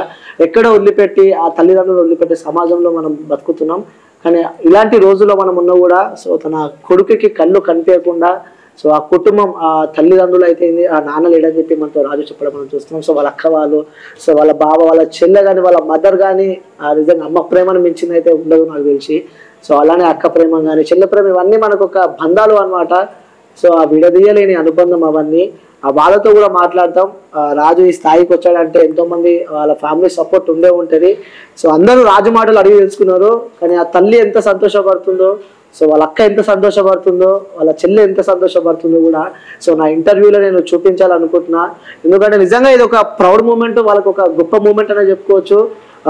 ఎక్కడో వదిలిపెట్టి, ఆ తల్లిదండ్రులు వదిలిపెట్టే సమాజంలో మనం బతుకుతున్నాం. కానీ ఇలాంటి రోజుల్లో మనం ఉన్నా కూడా, సో తన కొడుకుకి కళ్ళు కనిపించకుండా, సో ఆ కుటుంబం, ఆ తల్లిదండ్రులు అయితే ఆ నాన్న లేడని చెప్పి మనతో రాజు చెప్పడం మనం చూస్తున్నాం. సో వాళ్ళ అక్క వాళ్ళు, సో వాళ్ళ బావ, వాళ్ళ చెల్లె కానీ, వాళ్ళ మదర్ కానీ, ఆ నిజంగా అమ్మ ప్రేమను మించింది అయితే ఉండదు నాకు తెలిసి. సో అలానే అక్క ప్రేమ కానీ, చెల్లె ప్రేమ, ఇవన్నీ మనకు ఒక బంధాలు అనమాట. సో ఆ విడదీయలేని అనుబంధం అవన్నీ. ఆ వాళ్ళతో కూడా మాట్లాడతాం. రాజు ఈ స్థాయికి వచ్చాడంటే ఎంతో మంది వాళ్ళ ఫ్యామిలీ సపోర్ట్ ఉంటుంది. సో అందరూ రాజు మాటలు అడిగి తెలుసుకున్నారు. కానీ ఆ తల్లి ఎంత సంతోషపడుతుందో, సో వాళ్ళ అక్క ఎంత సంతోషపడుతుందో, వాళ్ళ చెల్లె ఎంత సంతోషపడుతుందో కూడా సో నా ఇంటర్వ్యూలో నేను చూపించాలనుకుంటున్నా. ఎందుకంటే నిజంగా ఇది ఒక ప్రౌడ్ మూమెంట్, వాళ్ళకి ఒక గొప్ప మూమెంట్ అనే చెప్పుకోవచ్చు.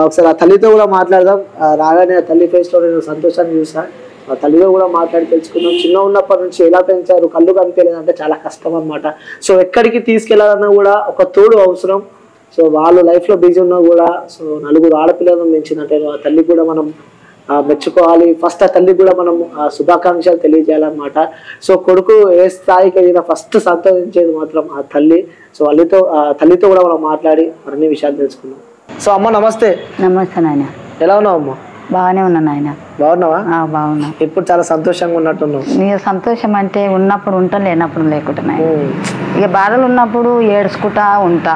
ఒకసారి ఆ తల్లితో కూడా మాట్లాడదాం. రాగానే ఆ తల్లి ఫేస్లో నేను సంతోషాన్ని చూసా. ఆ తల్లితో కూడా మాట్లాడి తెలుసుకున్నాం. చిన్న ఉన్నప్పటి నుంచి ఎలా పెంచారు, కళ్ళు కనిపించలేదంటే చాలా కష్టం అనమాట. సో ఎక్కడికి తీసుకెళ్లాలన్నా కూడా ఒక తోడు అవసరం. సో వాళ్ళు లైఫ్లో బిజీ ఉన్నా కూడా, సో 4 ఆడపిల్లలను పెంచిందంటే ఆ తల్లి కూడా మనం మెచ్చుకోవాలి. ఫస్ట్ ఆ తల్లి కూడా మనం శుభాకాంక్షలు తెలియజేయాలన్నమాట. సో కొడుకు ఏ స్థాయికి అయినా ఫస్ట్ సంతోషించేది మాత్రం ఆ తల్లి. సో తల్లితో కూడా మనం మాట్లాడి అన్ని విషయాలు తెలుసుకున్నాం. సో అమ్మ నమస్తే. నమస్తే నాయన. ఎలా ఉన్నావు అమ్మ? బాగానే ఉన్నా నాయన. బాగున్నావా? బాగున్నా. ఇప్పుడు చాలా సంతోషంగా ఉన్నట్టున్నావు. నీ సంతోషం అంటే ఉన్నప్పుడు ఉంటా, లేనప్పుడు లేకుండా నాయన. ఇక బాధలు ఉన్నప్పుడు ఏడ్చుకుంటా ఉంటా,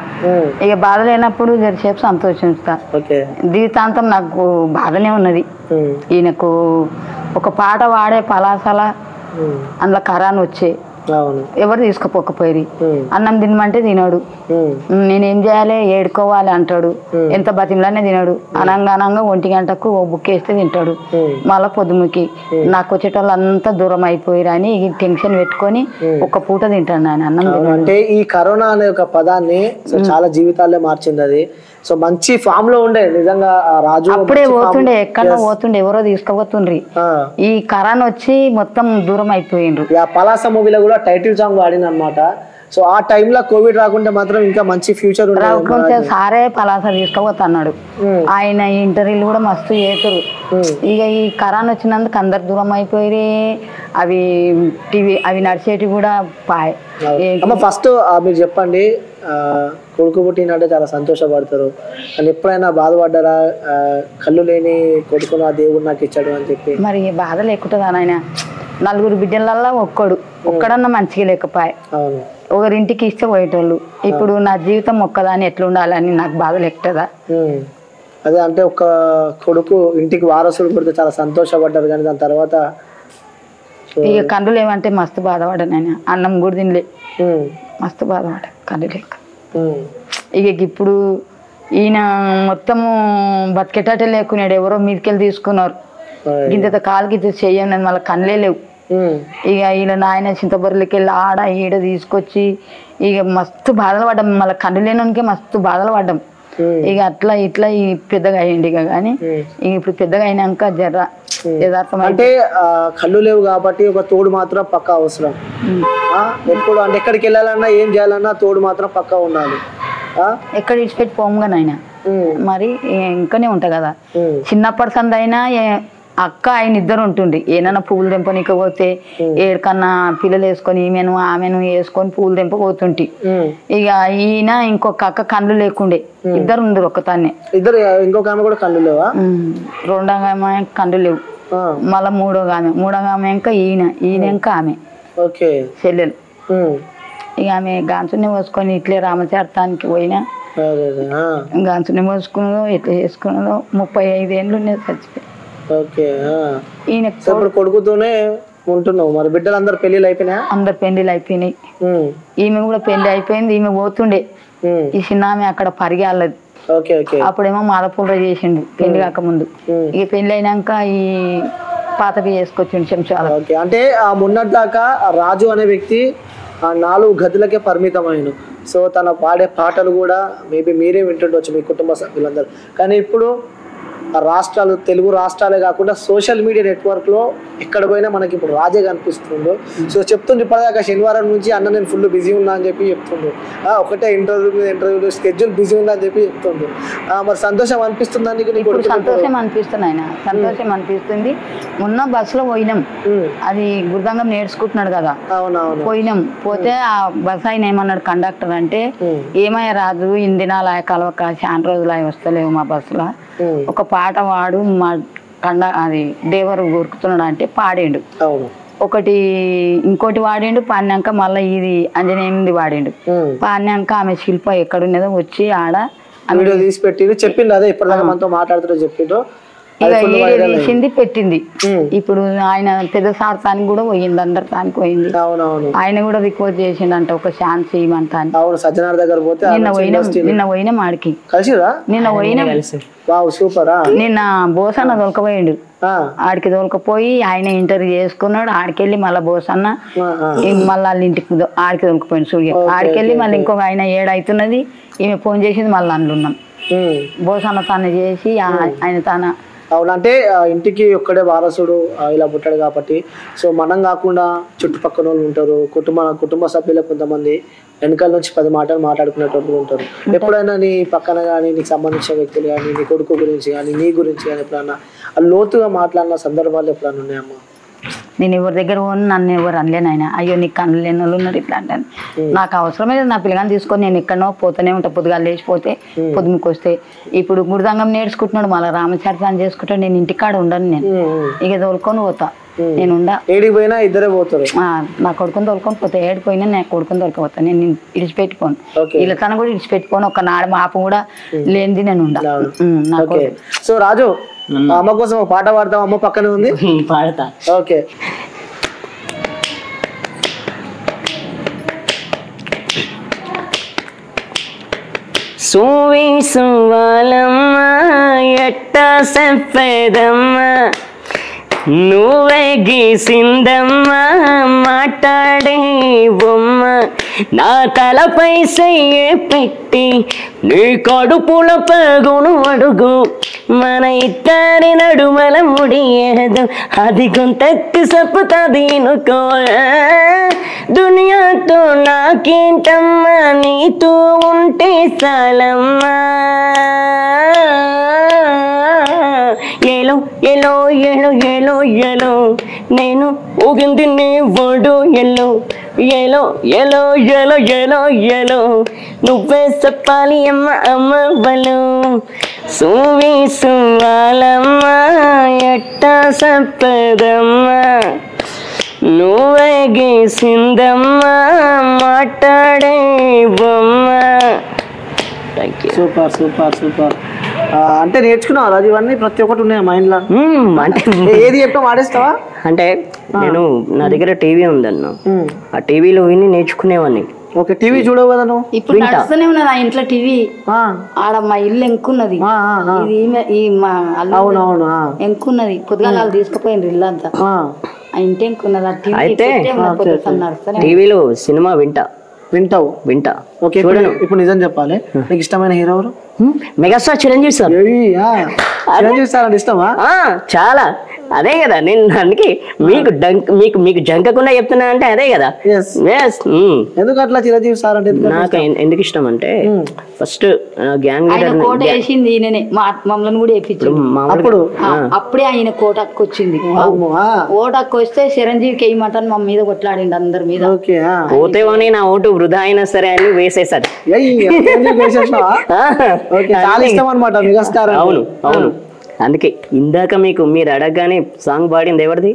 ఇక బాధ లేనప్పుడు జరిసేపు సంతోషిస్తా. జీవితాంతం నాకు బాధనే ఉన్నది. ఈయనకు ఒక పాట వాడే పలాసల అందులో కరాన్ని వచ్చే ఎవరు తీసుకుపోకపోయి, అన్నం తినమంటే తినడు, నేనేం చేయాలి ఏడుకోవాలి అంటాడు, ఎంత బతిమలానే తినడు, అనంగా 1 గంటకు ఓ బుక్ వేస్తే తింటాడు, మళ్ళా పొద్దుముకి నాకు వచ్చేటోళ్ళు అంతా దూరం అయిపోయారు అని టెన్షన్ పెట్టుకొని ఒక్క పూట తింటాడు ఆయన అన్నం. అంటే ఈ కరోనా అనే ఒక పదాన్ని చాలా జీవితాల్లో మార్చింది. అది సో మంచి ఫామ్ లో ఉండే నిజంగా రాజు. అప్పుడే పోతుండే, ఎక్కడో పోతుండే, ఎవరో తీసుకుపోతుండ్రి. ఈ కరోనా వచ్చి మొత్తం దూరం అయిపోయిండ్రు. పలాస మూవీలో కూడా టైటిల్ సాంగ్ వాడిన అనమాట. సో ఆ టైంలో కోవిడ్ రాకుంటే మాత్రం ఇంకా మంచి ఫ్యూచర్ ఉండేది. సారే పలాస తీసుకుపోతున్నాడు. ఆయన ఇంటర్వ్యూలు కూడా మస్తు చేతురు. ఇక ఈ కరోనా వచ్చినందుకు అందరు దూరం అయిపోయి అవి టీవీ అవి నడిచేటి కూడా పాయ్. ఫస్ట్ మీరు చెప్పండి, కొడుకు పుట్టినంటే చాలా సంతోషపడతారు, కానీ ఎప్పుడైనా బాధపడ్డారా కళ్ళు లేని కొడుకు నా దేవుడు నాకు ఇచ్చాడు అని చెప్పి? మరి బాధ లేకుంటుందా నాయన? 4 బిడ్డలల్లో ఒక్కడన్నా మంచిగా లేకపోయా, ఒకరింటికి ఇస్తే పోయేటోళ్ళు. ఇప్పుడు నా జీవితం ఒక్కదాని ఎట్లా ఉండాలని నాకు బాధ లేకుంటుందా? అదే అంటే ఒక కొడుకు ఇంటికి వారసుడు పుడితే చాలా సంతోషపడ్డారు, కానీ దాని తర్వాత ఇక కళ్ళు లేవంటే మస్తు బాధపడ్డా నేను, అన్నం కూడా తినలే, మస్తు బాధపడ్డా కళ్ళు లేక. ఇక ఇప్పుడు ఈయన మొత్తము బతికేటట్టే లేకున్నాడు, ఎవరో మీదకెళ్ళి తీసుకున్నారు, ఇంత కాలుకి చెయ్యను మళ్ళీ కళ్ళే లేవు. ఇక ఈయన నాయన చింతబొర్రలకి వెళ్ళి ఆడ ఈడ తీసుకొచ్చి ఇక మస్తు బాధలు పడ్డాం, మళ్ళీ కళ్ళు లేనికే మస్తు బాధలు పడ్డాం. ఇక అట్లా ఇట్లా ఈ పెద్దగా అయ్యింది ఇక. కానీ ఇక ఇప్పుడు పెద్దగా అయినాక యథార్థం అంటే కళ్ళు లేవు కాబట్టి ఒక తోడు మాత్రం పక్కా అవసరం. ఎప్పుడు అంటే ఎక్కడికి వెళ్ళాలన్నా ఏం చేయాలన్నా తోడు మాత్రం పక్కా ఉండాలి. ఎక్కడ ఇచ్చిపెట్టి పోముగా నాయన, మరి ఇంకానే ఉంటా కదా. చిన్నప్పటి సందైనా అక్క ఆయన ఇద్దరు ఉంటుండే, ఏదైనా పువ్వులు తెంపనీకపోతే ఏడికన్నా పిల్లలు వేసుకొని ఆమెను వేసుకొని పువ్వులు తెంపపోతుంటే, ఇక ఈయన ఇంకొక అక్క కళ్ళు లేకుండే, ఇద్దరు ఉండరు ఒక్కతాన్ని. ఇద్దరు ఇంకొక ఆమె కూడా కళ్ళు లేవా? రెండో ఆమె కళ్ళు లేవు, మళ్ళా మూడో ఆమె ఇంకా ఈయన ఇంకా ఆమె చెల్లెలు. ఇక ఆమె గాంచుని మోసుకొని ఇట్లే రామచరితానికి పోయినా, గాంచుని మోసుకున్నదో ఇట్లా చేసుకున్నదో 35 ఏళ్ళు ఉండేది చచ్చిపోయి. ఈయన కొడుకుతోనే ఉంటున్నావు. మరి బిడ్డలు అందరు పెళ్లిళ్ళు అయిపోయినా? అందరు పెళ్లిళ్ళు అయిపోయినాయి. ఈమె కూడా పెళ్లి అయిపోయింది, ఈమె పోతుండే, ఈ చిన్న ఆమె అక్కడ పరిగెళ్ళదు. అప్పుడేమో మాదపూర్లో చేసిండు పెళ్లి కాకముందు. ఇక పెళ్లి అయినాక ఈ పాతకి చేసుకొచ్చిండు చెంచాల. అంటే ఆ మొన్నట్లాక రాజు అనే వ్యక్తి 4 గదులకే పరిమితమైన, సో తన పాడే పాటలు కూడా మేబీ మీరే వింటుండొచ్చు మీ కుటుంబ సభ్యులందరూ. కానీ ఇప్పుడు రాష్ట్రాలు, తెలుగు రాష్ట్రాలే కాకుండా సోషల్ మీడియా నెట్వర్క్ లో ఎక్కడ పోయినా మనకి ఇప్పుడు రాజే కనిపిస్తుండు. సో చెప్తుండే ఇప్పటిదాకా శనివారం నుంచి అన్న నేను ఫుల్ బిజీ ఉన్నా అని చెప్పి చెప్తుండు, ఒకటే ఇంటర్వ్యూ స్కెడ్యూల్ బిజీ ఉందా అని చెప్పి చెప్తుండు. మరి సంతోషం అనిపిస్తుందా నీకు? సంతోషం అనిపిస్తుంది ఆయన, సంతోషం అనిపిస్తుంది. మొన్న బస్సులో పోయినాం, అది గురుదంగం నేర్చుకుంటున్నాడు కదా, పోయినాం. పోతే ఆ బస్ ఆయన ఏమన్నాడు కండక్టర్ అంటే, ఏమయ్య రాజు ఇన్ని దినాలు కలవక చాలా రోజులు అవి వస్తలేవు మా బస్సులో, ఒక పాట వాడు మా అది దేవరు గురుకుతున్నాడు అంటే పాడిండు. ఇంకోటి వాడిండు, పాడినాక మళ్ళీ ఇది అంజనేయుంది వాడిండు. పాడినాక ఆమె శిల్ప ఎక్కడున్నదో వచ్చి ఆడ వీడియో తీసి పెట్టి చెప్పిండు, అదే ఇప్పటిదాకా మనతో మాట్లాడుతూ చెప్పిండు, తీసింది పెట్టింది. ఇప్పుడు ఆయన పెద్ద సార్థానికి కూడా పోయింది, అందరి తానికి పోయింది. ఆయన కూడా రిక్వెస్ట్ చేసిండంట ఒక ఛాన్స్ ఇవ్వమంటా. నిన్న పోయినాం ఆడికి, నిన్న పోయినాం. నిన్న బోసన్న దొరకపోయిండు, ఆడికి దొరకపోయి ఆయన ఇంటర్వ్యూ చేసుకున్నాడు. ఆడికెళ్ళి మళ్ళీ బోసన్న మళ్ళీ వాళ్ళ ఇంటికి ఆడికి దొరకపోయింది సూర్య. ఆడికెళ్ళి మళ్ళీ ఇంకొక ఆయన 7 అవుతున్నది, ఈమె ఫోన్ చేసింది, మళ్ళీ అందులో ఉన్నాం. బోసన్న తను చేసి ఆయన తన అవునంటే ఇంటికి ఒక్కడే వారసుడు ఇలా పుట్టాడు కాబట్టి, సో మనం కాకుండా చుట్టుపక్కల వాళ్ళు ఉంటారు, కుటుంబ సభ్యులు కొంతమంది వెనకాల నుంచి 10 మాటలు మాట్లాడుకునేటప్పుడు ఉంటారు. ఎప్పుడైనా నీ పక్కన కానీ నీకు సంబంధించిన వ్యక్తులు కానీ నీ కొడుకు గురించి కానీ నీ గురించి కానీ ఎప్పుడన్నా లోతుగా మాట్లాడిన సందర్భాలు ఎప్పుడన్నా ఉన్నాయమ్మా? నేను ఎవరి దగ్గర పోను, నన్ను ఎవరు అనలేను ఆయన, అయ్యో నీకు కళ్ళు లేని వాళ్ళు ఉన్నారు ఇట్లా అంటాను. నాకు అవసరమే నా పిల్లగాని తీసుకొని నేను ఎక్కడనో పోతూనే ఉంటా, పొద్దుగా లేచిపోతే పొద్దుకు వస్తే. ఇప్పుడు గురుదంగం నేర్చుకుంటున్నాడు, మళ్ళీ రామచరితాన్ని చేసుకుంటాడు, నేను ఇంటికాడ ఉండను, నేను ఇక తోలుకొని పోతా. నేను ఏడికి పోయినా ఇద్దరే పోతారు, నా కొడుకుని తోలుకొని పోతా, ఏడిపోయినా నా కొడుకుని తోలుకపోతా. నేను ఇడిచిపెట్టుకోను, వీళ్ళ తన కూడా ఇడిచిపెట్టుకోను, ఒక నాడు మాపం కూడా లేనిది నేను ఉండా. సో రాజు అమ్మ కోసం ఒక పాట పాడతాం, అమ్మ పక్కనే ఉంది, పాడతా. ఓకే. సువి సువాలమ్మ ఎట్ట చెప్పేదమ్మ, నువ్వే గీసిందమ్మ మాట్లాడే బొమ్మ, నా తలపై చెయ్యి పెట్టి నీ కడుపుల పెగును అడుగు, మన ఇద్దరి నడుమల ముడియేదు అది కొంతకు చెప్పుతుంది నుకో, దునియాతో నాకేంటమ్మా నీతో ఉంటే చాలమ్మా, ఏలో ఏలో ఏలో ఏలో ఏలో నేను ఊగింది నీ ఓడు ఎల్లో, ఏలో ఏలో ఏలో ఏలో ఏలో నువ్వే చెప్పాలి అమ్మ అమ్మ బలు, సువి సువాలమ్మ ఎట్ట చెప్పదమ్మ, నువ్వే గీసిందమ్మ మాట్లాడే బొమ్మ. Super super super. అంటే నేర్చుకున్నావా రాజు ఇవన్నీ? ప్రతి ఒక్కటి ఉన్నాయి మైండ్ లో, అంటే ఏది చెప్పా వాడేస్తావా? అంటే నేను నా దగ్గర టీవీ ఉందన్న, ఆ టీవీలో విని నేర్చుకునేవాడిని. ఓకే, టీవీ చూడవు కదా నువ్వు? ఇప్పుడు నడుస్తూనే ఉన్నది ఆ ఇంట్లో టీవీ. ఆడ మా ఇల్లు ఎంకున్నది, ఇది మా అవునవును ఎంకున్నది. పొద్దుగాల వాళ్ళు తీసుకుపోయిండ్రు ఇల్లు అంతా, ఆ ఇంటి ఎంకున్నది. ఆ టీవీ అయితే నడుస్తూనే టీవీలో సినిమా వింటా. ఓకే, ఇప్పుడు నిజం చెప్పాలి, నీకు ఇష్టమైన హీరో ఎవరు? Megastar Chiranjeevi sir. Chiranjeevi sir అంటే ఇష్టమా? చాలా. అదే కదా నేను అందుకే మీకు జంకకుండా చెప్తున్నా అంటే అదే కదా. ఎందుకు అట్లా చిరంజీవి సార్ అంటే? నాకు ఎందుకు ఇష్టం అంటే ఫస్ట్ గ్యాంగ్ కోట వేసింది ఈయననే, మమ్మల్ని కూడా వేయించాడు. అప్పుడే ఆయన కోటకు వచ్చింది. ఓటకు వస్తే చిరంజీవికి వేయమంటాను మా మీద కొట్లాడిండి అందరి మీద. పోతేవని నా ఓటు వృధా అయినా సరే అని వేసేసాడు. అవును అవును. అందుకే ఇందాక మీరు అడగగానే సాంగ్ పాడింది ఎవరిది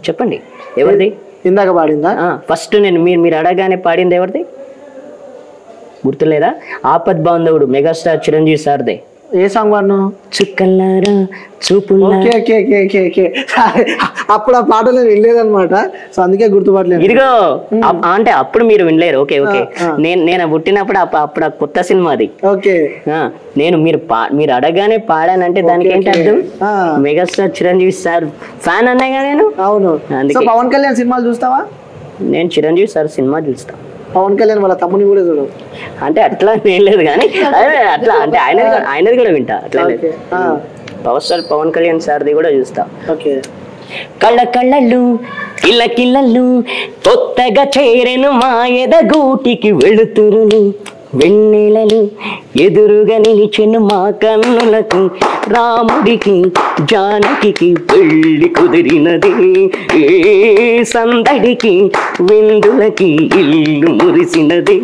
చెప్పండి? ఎవరిది ఇందాక పాడిందా? ఫస్ట్ మీరు అడగగానే పాడింది ఎవరిది గుర్తులేదా? ఆపద్ బాంధవుడు మెగాస్టార్ చిరంజీవి సార్దే. ఏ సాంగ్ పాడు? చుక్కల్లారా చూపు. అప్పుడు ఆ పాట నేను వినలేదన్నమాట, సో అందుకే గుర్తుపట్టలేదు. ఇదిగో అంటే అప్పుడు మీరు వినలేరు. ఓకే ఓకే, నేను పుట్టినప్పుడు అప్పుడు ఆ కొత్త సినిమా అది. ఓకే, నేను మీరు అడగానే పాడానంటే దానికి ఏంటి అర్థం? మెగాస్టార్ చిరంజీవి సార్ ఫ్యాన్ అన్నాగా నేను. అవును. పవన్ కళ్యాణ్ సినిమాలు చూస్తావా? నేను చిరంజీవి సార్ సినిమా చూస్తా. పవన్ కళ్యాణ్ వాళ్ళ తమ్ముని కూడా చూడు. అంటే అట్లా ఏం లేదు కానీ అట్లా అంటే ఆయనది కూడా వింటా. అట్లా పవర్ స్టార్ పవన్ కళ్యాణ్ సార్ది కూడా చూస్తా. ఓకే. కళ్ళకళ్ళలు కిల్లకిల్లలు కొత్తగా చేరెను మా ఎదగూటికి వెళుతురులు, వెన్నెలలు ఎదురుగా నిలిచెను మా కన్నులకు, రాముడికి జానకి పెళ్లి కుదిరినది, ఏ సందడికి విందులకి ఇల్లు మురిసినది,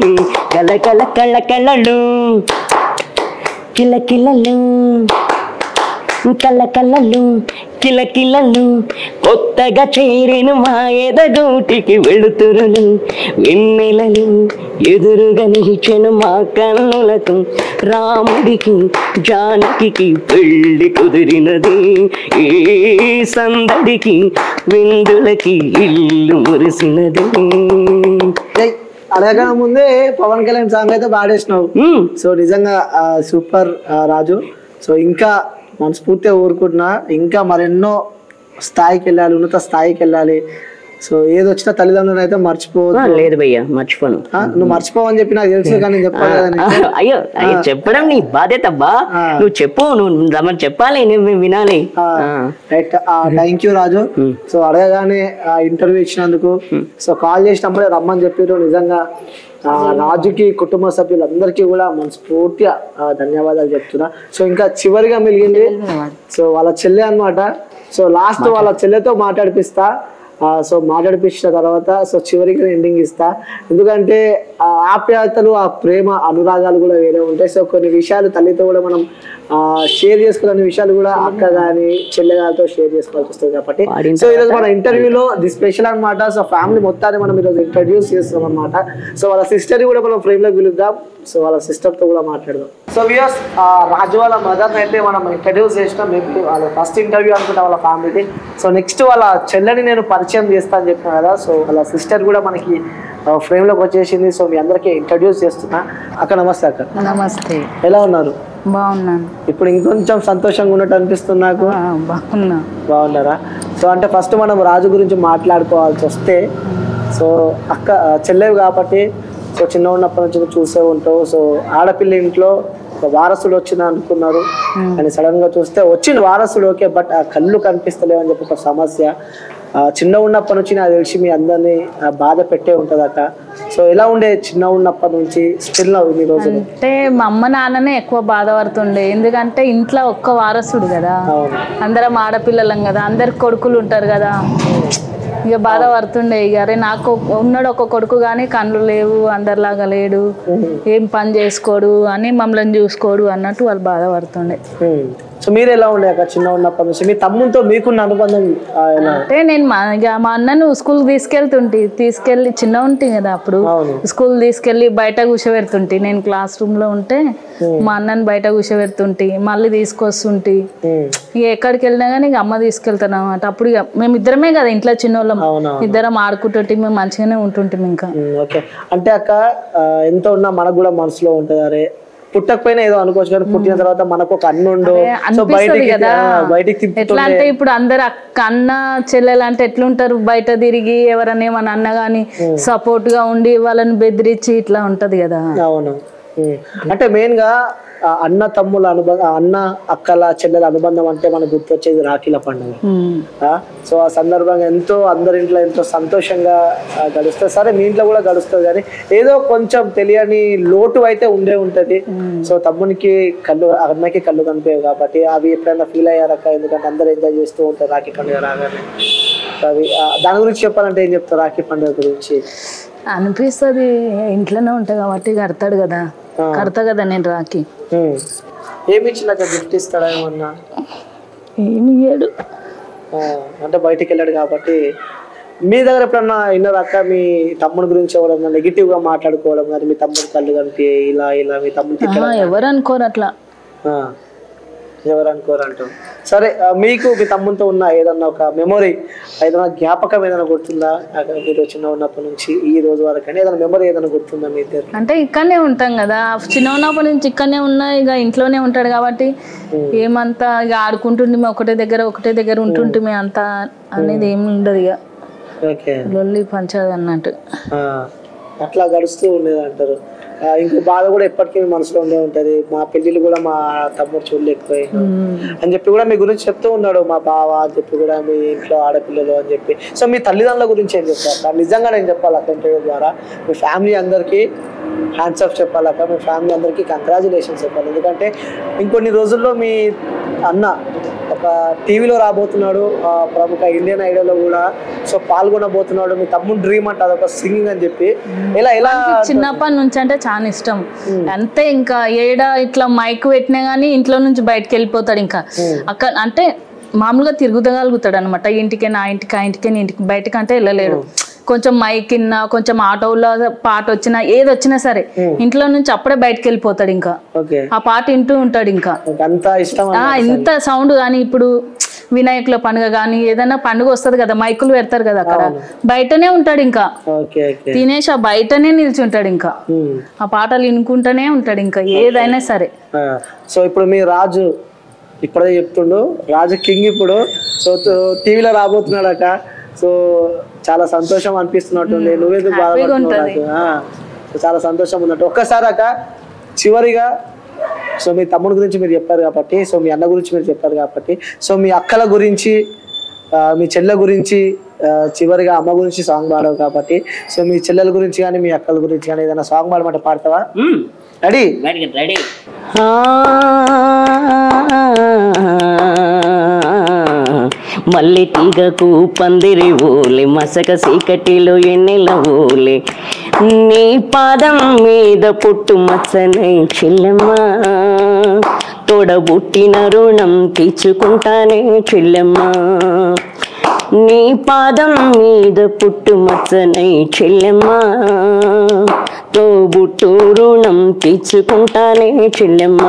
కలకల కళ్ళకళ్ళలు కిలకిలలు కళ్ళకళ్ళలు కిలకిలలు కొత్తగా చేరిన మా ఎదగూటికి వెళుతురులు, వెన్నెలలు ఎదురుగా నిలిచెను మా కన్నులకు, రాముడికి జానకి పెళ్లి కుదిరినది, ఏ సందడికి విందులకి ఇల్లు మురిసినది. అడగక ముందే పవన్ కళ్యాణ్ సాంగ్ అయితే పాడేసినావు. సో నిజంగా సూపర్ రాజు. సో ఇంకా మనస్ఫూర్తిగా ఊరుకుంటున్నా, ఇంకా మరెన్నో స్థాయికి వెళ్ళాలి, ఉన్నత స్థాయికి వెళ్ళాలి. సో ఏది వచ్చినా తల్లిదండ్రులను అయితే మర్చిపోవద్దు. లేదు భయ్యా, మర్చిపోను. నువ్వు మర్చిపోవని చెప్పి నాకు తెలుసు, కానీ చెప్పాలి. అయ్యో చెప్పడం నీ బాధ్యత బా. నువ్వు చెప్పు, నువ్వు చెప్పాలి, నువ్వు వినాలి. Thank you Raju. సో అడగగానే ఇంటర్వ్యూ ఇచ్చినందుకు, సో కాల్ చేసినప్పుడే రమ్మని చెప్పారు. నిజంగా రాజుకి కుటుంబ సభ్యులందరికీ కూడా మనస్ఫూర్తిగా ధన్యవాదాలు చెప్తున్నా. సో ఇంకా చివరిగా మిగిలింది సో వాళ్ళ చెల్లె అన్నమాట. సో లాస్ట్ వాళ్ళ చెల్లెతో మాట్లాడిపిస్తా. సో మాట్లాడిపించిన తర్వాత సో చివరికి ఎండింగ్ ఇస్తా. ఎందుకంటే ఆ ఆప్యాయతలు, ఆ ప్రేమ, అనురాగాలు కూడా వేరే ఉంటాయి. సో కొన్ని విషయాలు తల్లితో కూడా మనం షేర్ చేసుకునే విషయాలు కూడా అక్క కానీ చెల్లె గారితో షేర్ చేసుకోవాల్సి వస్తుంది. కాబట్టి సో ఈరోజు మన ఇంటర్వ్యూలో ది స్పెషల్ అనమాట. సో ఫ్యామిలీ మొత్తాన్ని మనం ఈరోజు ఇంట్రడ్యూస్ చేస్తాం అనమాట. సో వాళ్ళ సిస్టర్ కూడా మనం ఫ్రేమ్ లో పిలుద్దాం. సో వాళ్ళ సిస్టర్ తో కూడా మాట్లాడదాం. సో వ్యూయర్స్, రాజు వాళ్ళ మదర్ అయితే మనం ఇంట్రడ్యూస్ చేసినాం. మేబీ వాళ్ళ ఫస్ట్ ఇంటర్వ్యూ అనుకుంటా వాళ్ళ ఫ్యామిలీకి. సో నెక్స్ట్ వాళ్ళ చెల్లెని నేను పరిచయం చేస్తా అని చెప్పిన కదా. సో వాళ్ళ సిస్టర్ కూడా మనకి ఫ్రేమ్ లోకి వచ్చేసింది. సో మీ అందరికీ ఇంట్రడ్యూస్ చేస్తున్నా. అక్క నమస్తే. అక్క నమస్తే. ఎలా ఉన్నారు? బాగున్నాను. ఇప్పుడు ఇంకొంచెం సంతోషంగా ఉన్నట్టు అనిపిస్తుంది నాకు. బాగున్నారా? సో అంటే ఫస్ట్ మనం రాజు గురించి మాట్లాడుకోవాల్సి వస్తే, సో అక్క చెల్లెవి కాబట్టి సో చిన్న ఉన్నప్పటి నుంచి చూసే ఉంటావు. సో ఆడపిల్ల ఇంట్లో ఒక వారసుడు వచ్చిన అనుకున్నారు, అని సడన్ గా చూస్తే వచ్చిన వారసుడు ఓకే, బట్ ఆ కళ్ళు కనిపిస్తలేవు అని చెప్పి ఒక సమస్య. చిన్న ఉన్నప్పటి నుంచి నాకు తెలిసి మీ అందరినీ బాధ పెట్టే ఉంటుంది అక్క. సో ఎలా ఉండే చిన్న ఉన్నప్పటి నుంచి స్టిల్ ఈ రోజు? అంటే మా అమ్మ నాన్ననే ఎక్కువ బాధపడుతుండే. ఎందుకంటే ఇంట్లో ఒక్క వారసుడు కదా, అందరం ఆడపిల్లలం కదా, అందరికి కొడుకులు ఉంటారు కదా, ఇక బాధపడుతుండే. ఇక అరే నాకు ఉన్నాడు ఒక కొడుకు కానీ కళ్ళు లేవు, అందరిలాగా లేడు, ఏం పని చేసుకోడు అని మమ్మల్ని చూసుకోడు అన్నట్టు వాళ్ళు బాధపడుతుండే. సో మీరు ఎలా ఉండే అక్క చిన్న ఉన్నప్పటి నుంచి మీ తమ్ముతో మీకున్న అనుబంధం ఎలా? అంటే నేను మా అన్నను స్కూల్ తీసుకెళ్ళి చిన్న ఉంటాయి కదా అప్పుడు స్కూల్ తీసుకెళ్ళి బయట కూర్చోబెడుతుంటే నేను క్లాస్ రూమ్ లో ఉంటే మా అన్నని బయట కూర్చోబెడుతుంటే మళ్ళీ తీసుకొస్తుంటే ఇక ఎక్కడికి వెళ్ళినా కానీ ఇక అమ్మ తీసుకెళ్తాను అనమాట. అప్పుడు ఇక మేము ఇద్దరమే కదా ఇంట్లో చిన్నోళ్ళం, ఇద్దరం ఆడుకుంటుంటే మేము మంచిగానే ఉంటుంటాం ఇంకా. ఓకే అంటే అక్క ఎంత ఉన్నా మనకు కూడా మనసులో ఉంటుంది, అరే పుట్టకపోయినా ఏదో అనుకోవచ్చు కానీ పుట్టిన తర్వాత మనకు ఒక అన్నుండు బయటికి ఎట్లా అంటే ఇప్పుడు అందరు అన్న చెల్లెలు అంటే ఎట్లుంటారు, బయట తిరిగి ఎవరన్నా ఏమన్నా అన్న గాని సపోర్ట్ గా ఉండి వాళ్ళని బెదిరించి ఇట్లా ఉంటది కదా. అవును అంటే మెయిన్ గా అన్న తమ్ముల అనుబంధం, అన్న అక్కల చెల్లెల అనుబంధం అంటే మనకు గుర్తొచ్చేది రాఖీల పండుగ. సో ఆ సందర్భంగా ఎంతో అందరి ఇంట్లో ఎంతో సంతోషంగా గడుస్తుంది. సరే మీ ఇంట్లో కూడా గడుస్తుంది కానీ ఏదో కొంచెం తెలియని లోటు అయితే ఉంటది. సో తమ్మునికి కళ్ళు అన్నకి కళ్ళు కనిపించవు కాబట్టి అవి ఎప్పుడైనా ఫీల్ అయ్యారక్క? ఎందుకంటే అందరూ ఎంజాయ్ చేస్తూ ఉంటారు రాఖీ పండుగ రాగానే. అవి దాని గురించి చెప్పాలంటే ఏం చెప్తారు రాఖీ పండుగ గురించి? అనిపిస్తుంది ఇంట్లోనే ఉంటాయి కాబట్టి కడతాడు కదా, కడతా కదా నేను రాఖీ. ఏమి ఇచ్చినాక గిఫ్ట్ ఇస్తాడా ఏమన్నా? ఏమి ఇయ్యాడు అంటే బయటికి వెళ్ళాడు కాబట్టి. మీ దగ్గర ఎప్పుడన్నా విన్నారక్క మీ తమ్ముడి గురించి ఎవరన్నా నెగిటివ్ గా మాట్లాడుకోవడం కానీ మీ తమ్ముడు కళ్ళు కనిపి ఇలా ఇలా మీ తమ్ముడు ఎవరు అనుకోరు అట్లా, ఎవరు అనుకోరంటూ. సరే మీకు మీ తమ్ముతో ఉన్న ఏదన్నా ఒక మెమొరీ, ఏదైనా జ్ఞాపకం ఏదైనా గుర్తుందా మీరు చిన్న ఉన్నప్పటి నుంచి ఈ రోజు వరకు? అని ఏదైనా మెమొరీ ఏదైనా గుర్తుందా మీ ఇద్దరు? అంటే ఇక్కడనే ఉంటాం కదా, చిన్న ఉన్నప్పటి నుంచి ఇక్కడనే ఉన్నా, ఇక ఇంట్లోనే ఉంటాడు కాబట్టి ఏమంతా ఇక ఆడుకుంటుంటే ఒకటే దగ్గర ఉంటుంటే అంతా అనేది ఏమి ఉండదు ఇక. లొల్లి పంచదు అన్నట్టు అట్లా గడుస్తూ ఉండేది అంటారు. ఇంకో బాధ కూడా ఎప్పటికీ మనసులో ఉండే ఉంటది, మా పెళ్లిళ్ళు కూడా మా తమ్ముడు చూడలేకపోయాడు అని చెప్పి కూడా మీ గురించి చెప్తూ ఉన్నాడు మా బావ అని చెప్పి కూడా, మీ ఇంట్లో ఆడపిల్లలు అని చెప్పి. సో మీ తల్లిదండ్రుల గురించి ఏం చెప్తారు? నిజంగా నేను చెప్పాలక్క ఇంటర్వ్యూ ద్వారా మీ ఫ్యామిలీ అందరికీ హ్యాండ్స్ ఆఫ్ చెప్పాలక్క, మీ ఫ్యామిలీ అందరికీ కంగ్రాచులేషన్స్ చెప్పాలి. ఎందుకంటే ఇంకొన్ని రోజుల్లో మీ అన్న ఒక టీవీలో రాబోతున్నాడు, ప్రముఖ ఇండియన్ ఐడల్ లో కూడా సో పాల్గొనబోతున్నాడు. మీ తమ్ముడు డ్రీమ్ అంటే అదొక సింగింగ్ అని చెప్పి. ఎలా చిన్నప్పటి నుంచి అంటే చాలా ఇష్టం అంతే. ఇంకా ఇట్లా మైక్ పెట్టినా గానీ ఇంట్లో నుంచి బయటకు వెళ్ళిపోతాడు. ఇంకా అక్కడ అంటే మామూలుగా తిరుగుతగలుగుతాడు అనమాట, ఇంటికి నా ఇంటికి ఆ ఇంటికి నీ ఇంటికి, బయటకి అంటే వెళ్ళలేడు. కొంచెం మైక్ ఇన్నా కొంచెం ఆటోలో పాట వచ్చినా ఏది వచ్చినా సరే ఇంట్లో నుంచి అప్పుడే బయటకు వెళ్ళిపోతాడు. ఇంకా ఆ పాట వింటూ ఉంటాడు. ఇంకా ఇంత సౌండ్ కానీ ఇప్పుడు వినాయకుల పండుగ కానీ ఏదైనా పండుగ వస్తుంది కదా, మైకులు పెడతారు కదా, అక్కడ బయటనే ఉంటాడు. ఇంకా తినేసి ఆ బయటనే నిల్చుంటాడు. ఇంకా ఆ పాటలు వినుకుంటూనే ఉంటాడు ఇంకా ఏదైనా సరే. సో ఇప్పుడు మీ రాజు ఇప్పుడే చెప్తుండు, రాజు కింగ్ ఇప్పుడు సో టీవీలో రాబోతున్నాడట. సో చాలా సంతోషం అనిపిస్తున్నట్టుంది, నువ్వేందుకు బాధపడుతున్నావు? చాలా సంతోషం ఉన్నట్టు. ఒక్కసారి అక్క చివరిగా సో మీ తమ్ముడి గురించి మీరు చెప్పారు కాబట్టి, సో మీ అన్న గురించి మీరు చెప్పారు కాబట్టి, సో మీ అక్కల గురించి మీ చెల్లె గురించి చివరిగా అమ్మ గురించి సాంగ్ పాడవు కాబట్టి, సో మీ చెల్లెల గురించి కానీ మీ అక్కల గురించి కానీ ఏదైనా సాంగ్ పాడమంటే పాడతావా? రెడీ? రెడీ. మల్లె తీగకు పందిరి ఊలే, మసక సీకటిలో ఎన్నెల ఊలే, నీ పాదం మీద పుట్టు మచ్చనై చెల్లెమ్మ, తోడబుట్టిన రుణం తీర్చుకుంటానే చెల్లెమ్మ, నీ పాదం మీద పుట్టు మచ్చనై చెల్లెమ్మ, తోబుట్టు రుణం తీర్చుకుంటానే చెల్లెమ్మ,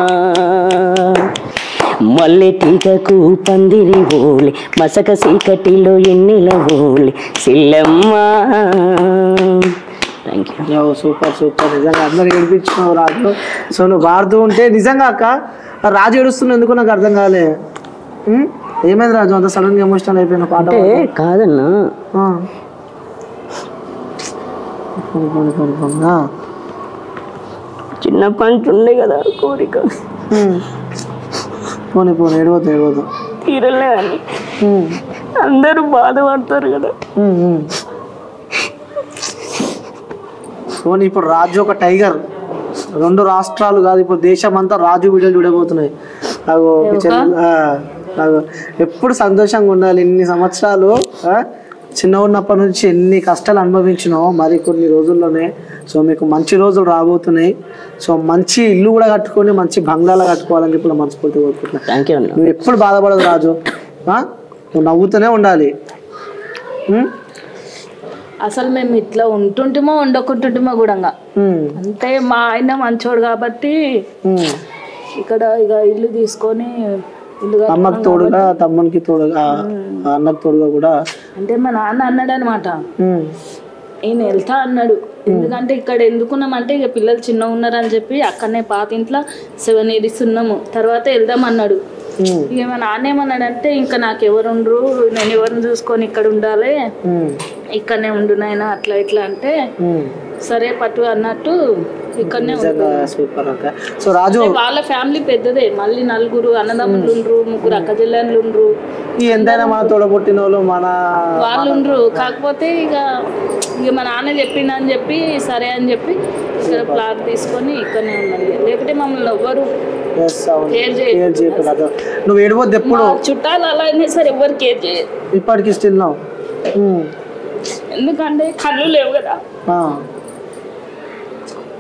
మల్లె తీగకు పందిరి ఓలే, మసక సీకటిలో ఎన్నెల ఓలే చెల్లెమ్మ. Thank you. సూపర్ సూపర్, నిజంగా అందరు ఏడిపించినావు రాజు. సో నువ్వు పాడుతూ ఉంటే నిజంగా అక్క రాజు ఏడుస్తున్నా ఎందుకు నాకు అర్థం కాలే. ఏమైంది రాజు అంత సడన్ గా ఎమోషనల్ అయిపోయిన పాట? కాదన్నా చిన్నప్పటి నుంచి ఉండే కదా కోరిక, పోనీ ఏడవద్దు తీరలేదని అందరూ బాధపడతారు కదా. పోనీ ఇప్పుడు రాజు ఒక టైగర్, 2 రాష్ట్రాలు కాదు ఇప్పుడు దేశం అంతా రాజు వీడియోలు చూడబోతున్నాయి. ఎప్పుడు సంతోషంగా ఉండాలి. ఇన్ని సంవత్సరాలు చిన్న ఉన్నప్పటి నుంచి ఎన్ని కష్టాలు అనుభవించినో మరి కొన్ని రోజుల్లోనే సో మీకు మంచి రోజులు రాబోతున్నాయి. సో మంచి ఇల్లు కూడా కట్టుకొని మంచి బంగ్లాలు కట్టుకోవాలని చెప్పి మనస్ఫూర్తి కోరుకుంటున్నాను. థ్యాంక్ యూ అన్న. నువ్వు ఎప్పుడు బాధపడదు రాజు, నువ్వు నవ్వుతూనే ఉండాలి. అసలు మేము ఇట్లా ఉంటుంటేమో ఉండకుంటుంటేమో కూడా అంటే మా ఆయన మంచోడు కాబట్టి ఇక్కడ ఇక ఇల్లు తీసుకొని అమ్మకి తోడుగా తమ్మునికి తోడుగా అన్నకు తోడుగా కూడా అంటే మా నాన్న అన్నాడు అనమాట, ఈయన వెళ్తా అన్నాడు. ఎందుకంటే ఇక్కడ ఎందుకున్నామంటే ఇక పిల్లలు చిన్నగా ఉన్నారని చెప్పి అక్కడనే పాత ఇంట్లో 7 years ఉన్నాము, తర్వాత వెళ్దాం అన్నాడు. ఇక మా నాన్న ఏమన్నాడంటే ఇంకా నాకు ఎవరు ఉండరు, నేను ఎవరిని చూసుకొని ఇక్కడ ఉండాలి, ఇక్కడనే ఉండు నాయన అట్లా ఇట్లా అంటే సరే పట్టు అన్నట్టు ఇక్కడనే సో రాజు వాళ్ళ ఫ్యామిలీ పెద్దదే, మళ్ళీ 4 అన్నదమ్ములు ఉండ్రు, 3 అక్క చెల్లెళ్ళు ఉండ్రు, ఎంతైనా మన తోడబుట్టిన వాళ్ళు మన వాళ్ళు ఉండ్రు. కాకపోతే ఇక మా నాన్న చెప్పిండని చెప్పి సరే అని చెప్పి ఇక్కడ ప్లాట్ తీసుకొని ఇక్కడనే ఉన్నది. లేకపోతే మమ్మల్ని ఎవ్వరు నువ్వు ఏడవద్దు ఎప్పుడు, చుట్టాలు అలా అయినా సరే ఎవరు కేర్ చేయరు ఇప్పటికి స్టిల్ ఎందుకంటే కళ్ళు లేవు కదా.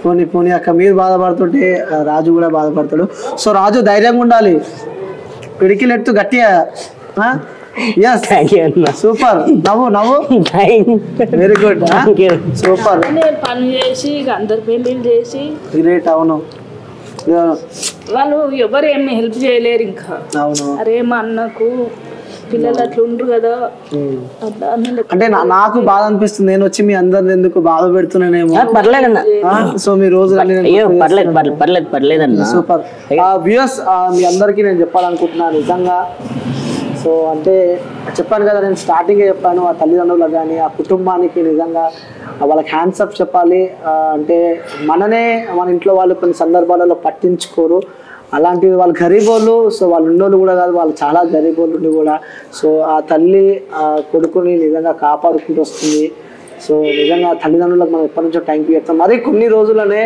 పోనీ పోనీ అక్క మీరు బాధపడుతుంటే రాజు కూడా బాధపడతాడు. సో రాజు ధైర్యంగా ఉండాలి, పిడికిలెత్తు గట్టిగా. సూపర్, నవ్వు నవ్వు, వెరీ గుడ్, సూపర్. పని చేసి అందరి పెళ్ళిళ్ళు చేసి గ్రేట్. అవును, వాళ్ళు ఎవరు ఏమి హెల్ప్ చేయలేరు. ఇంకా అరే మా అన్నకు పిల్లలు అట్లా ఉండరు కదా అంటే నాకు బాధ అనిపిస్తుంది. నేను వచ్చి మీ అందరిని ఎందుకు బాధ పెడుతున్నానేమో. పర్లేదన్న. సో మీ రోజు పర్లేదన్న. సూపర్. వ్యూయర్స్, మీ అందరికీ నేను చెప్పాలనుకుంటున్నాను నిజంగా. సో అంటే చెప్పాను కదా, నేను స్టార్టింగే చెప్పాను, ఆ తల్లిదండ్రులకు కానీ ఆ కుటుంబానికి నిజంగా వాళ్ళకి హ్యాండ్స్ అప్ చెప్పాలి. అంటే మన ఇంట్లో వాళ్ళు కొన్ని సందర్భాలలో పట్టించుకోరు, అలాంటివి వాళ్ళు గరీబోళ్ళు. సో వాళ్ళు ఉన్నోళ్ళు కూడా కాదు, వాళ్ళు చాలా గరీబోళ్ళు కూడా. సో ఆ తల్లి ఆ కొడుకుని నిజంగా కాపాడుకుంటూ వస్తుంది. సో నిజంగా తల్లిదండ్రులకు మనం ఎప్పటి నుంచో థ్యాంక్ యూ చెప్తాం. మరి కొన్ని రోజులనే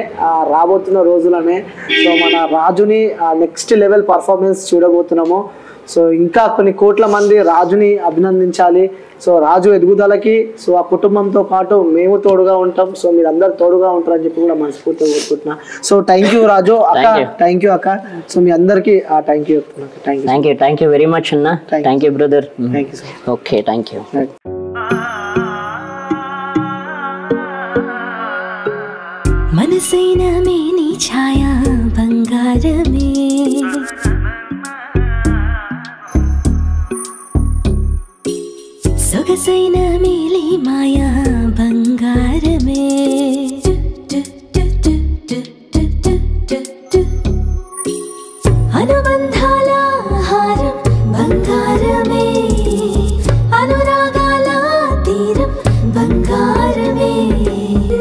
రాబోతున్న రోజులనే సో మన రాజుని నెక్స్ట్ లెవెల్ పర్ఫార్మెన్స్ చూడబోతున్నాము. సో ఇంకా కొన్ని కోట్ల మంది రాజుని అభినందించాలి. సో రాజు ఎదుగుదలకి సో ఆ కుటుంబంతో పాటు మేము తోడుగా ఉంటాం. సో మీరు అందరు తోడుగా ఉంటారని చెప్పి కూడా మనస్ఫూర్తిగా కోరుకుంటున్నా. సో థ్యాంక్ యూ రాజు అక్క, థ్యాంక్ యూ అక్క. సో మీ అందరికి థ్యాంక్ యూ చెప్తున్నా. థ్యాంక్ యూ వెరీ మచ్ అన్న. Thank you brother. Thank you. Okay, thank you. మనసైన మేని ఛాయా బంగారమే, సొగసైన మేలి మాయా బంగారమే, అనుబంధాల హారం బంగారమే, అనురాగాల తీరం బంగారమే,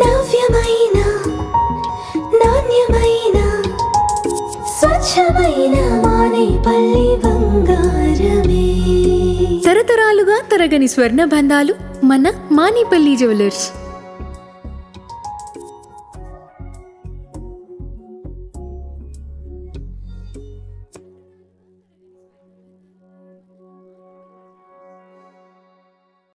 నవ్యమైన నాణ్యమైన స్వచ్ఛమైన మానేపల్లి బంగారమే. తరతరాలుగా తరగని స్వర్ణ బంధాలు మన మానేపల్లి జ్యువెలర్స్.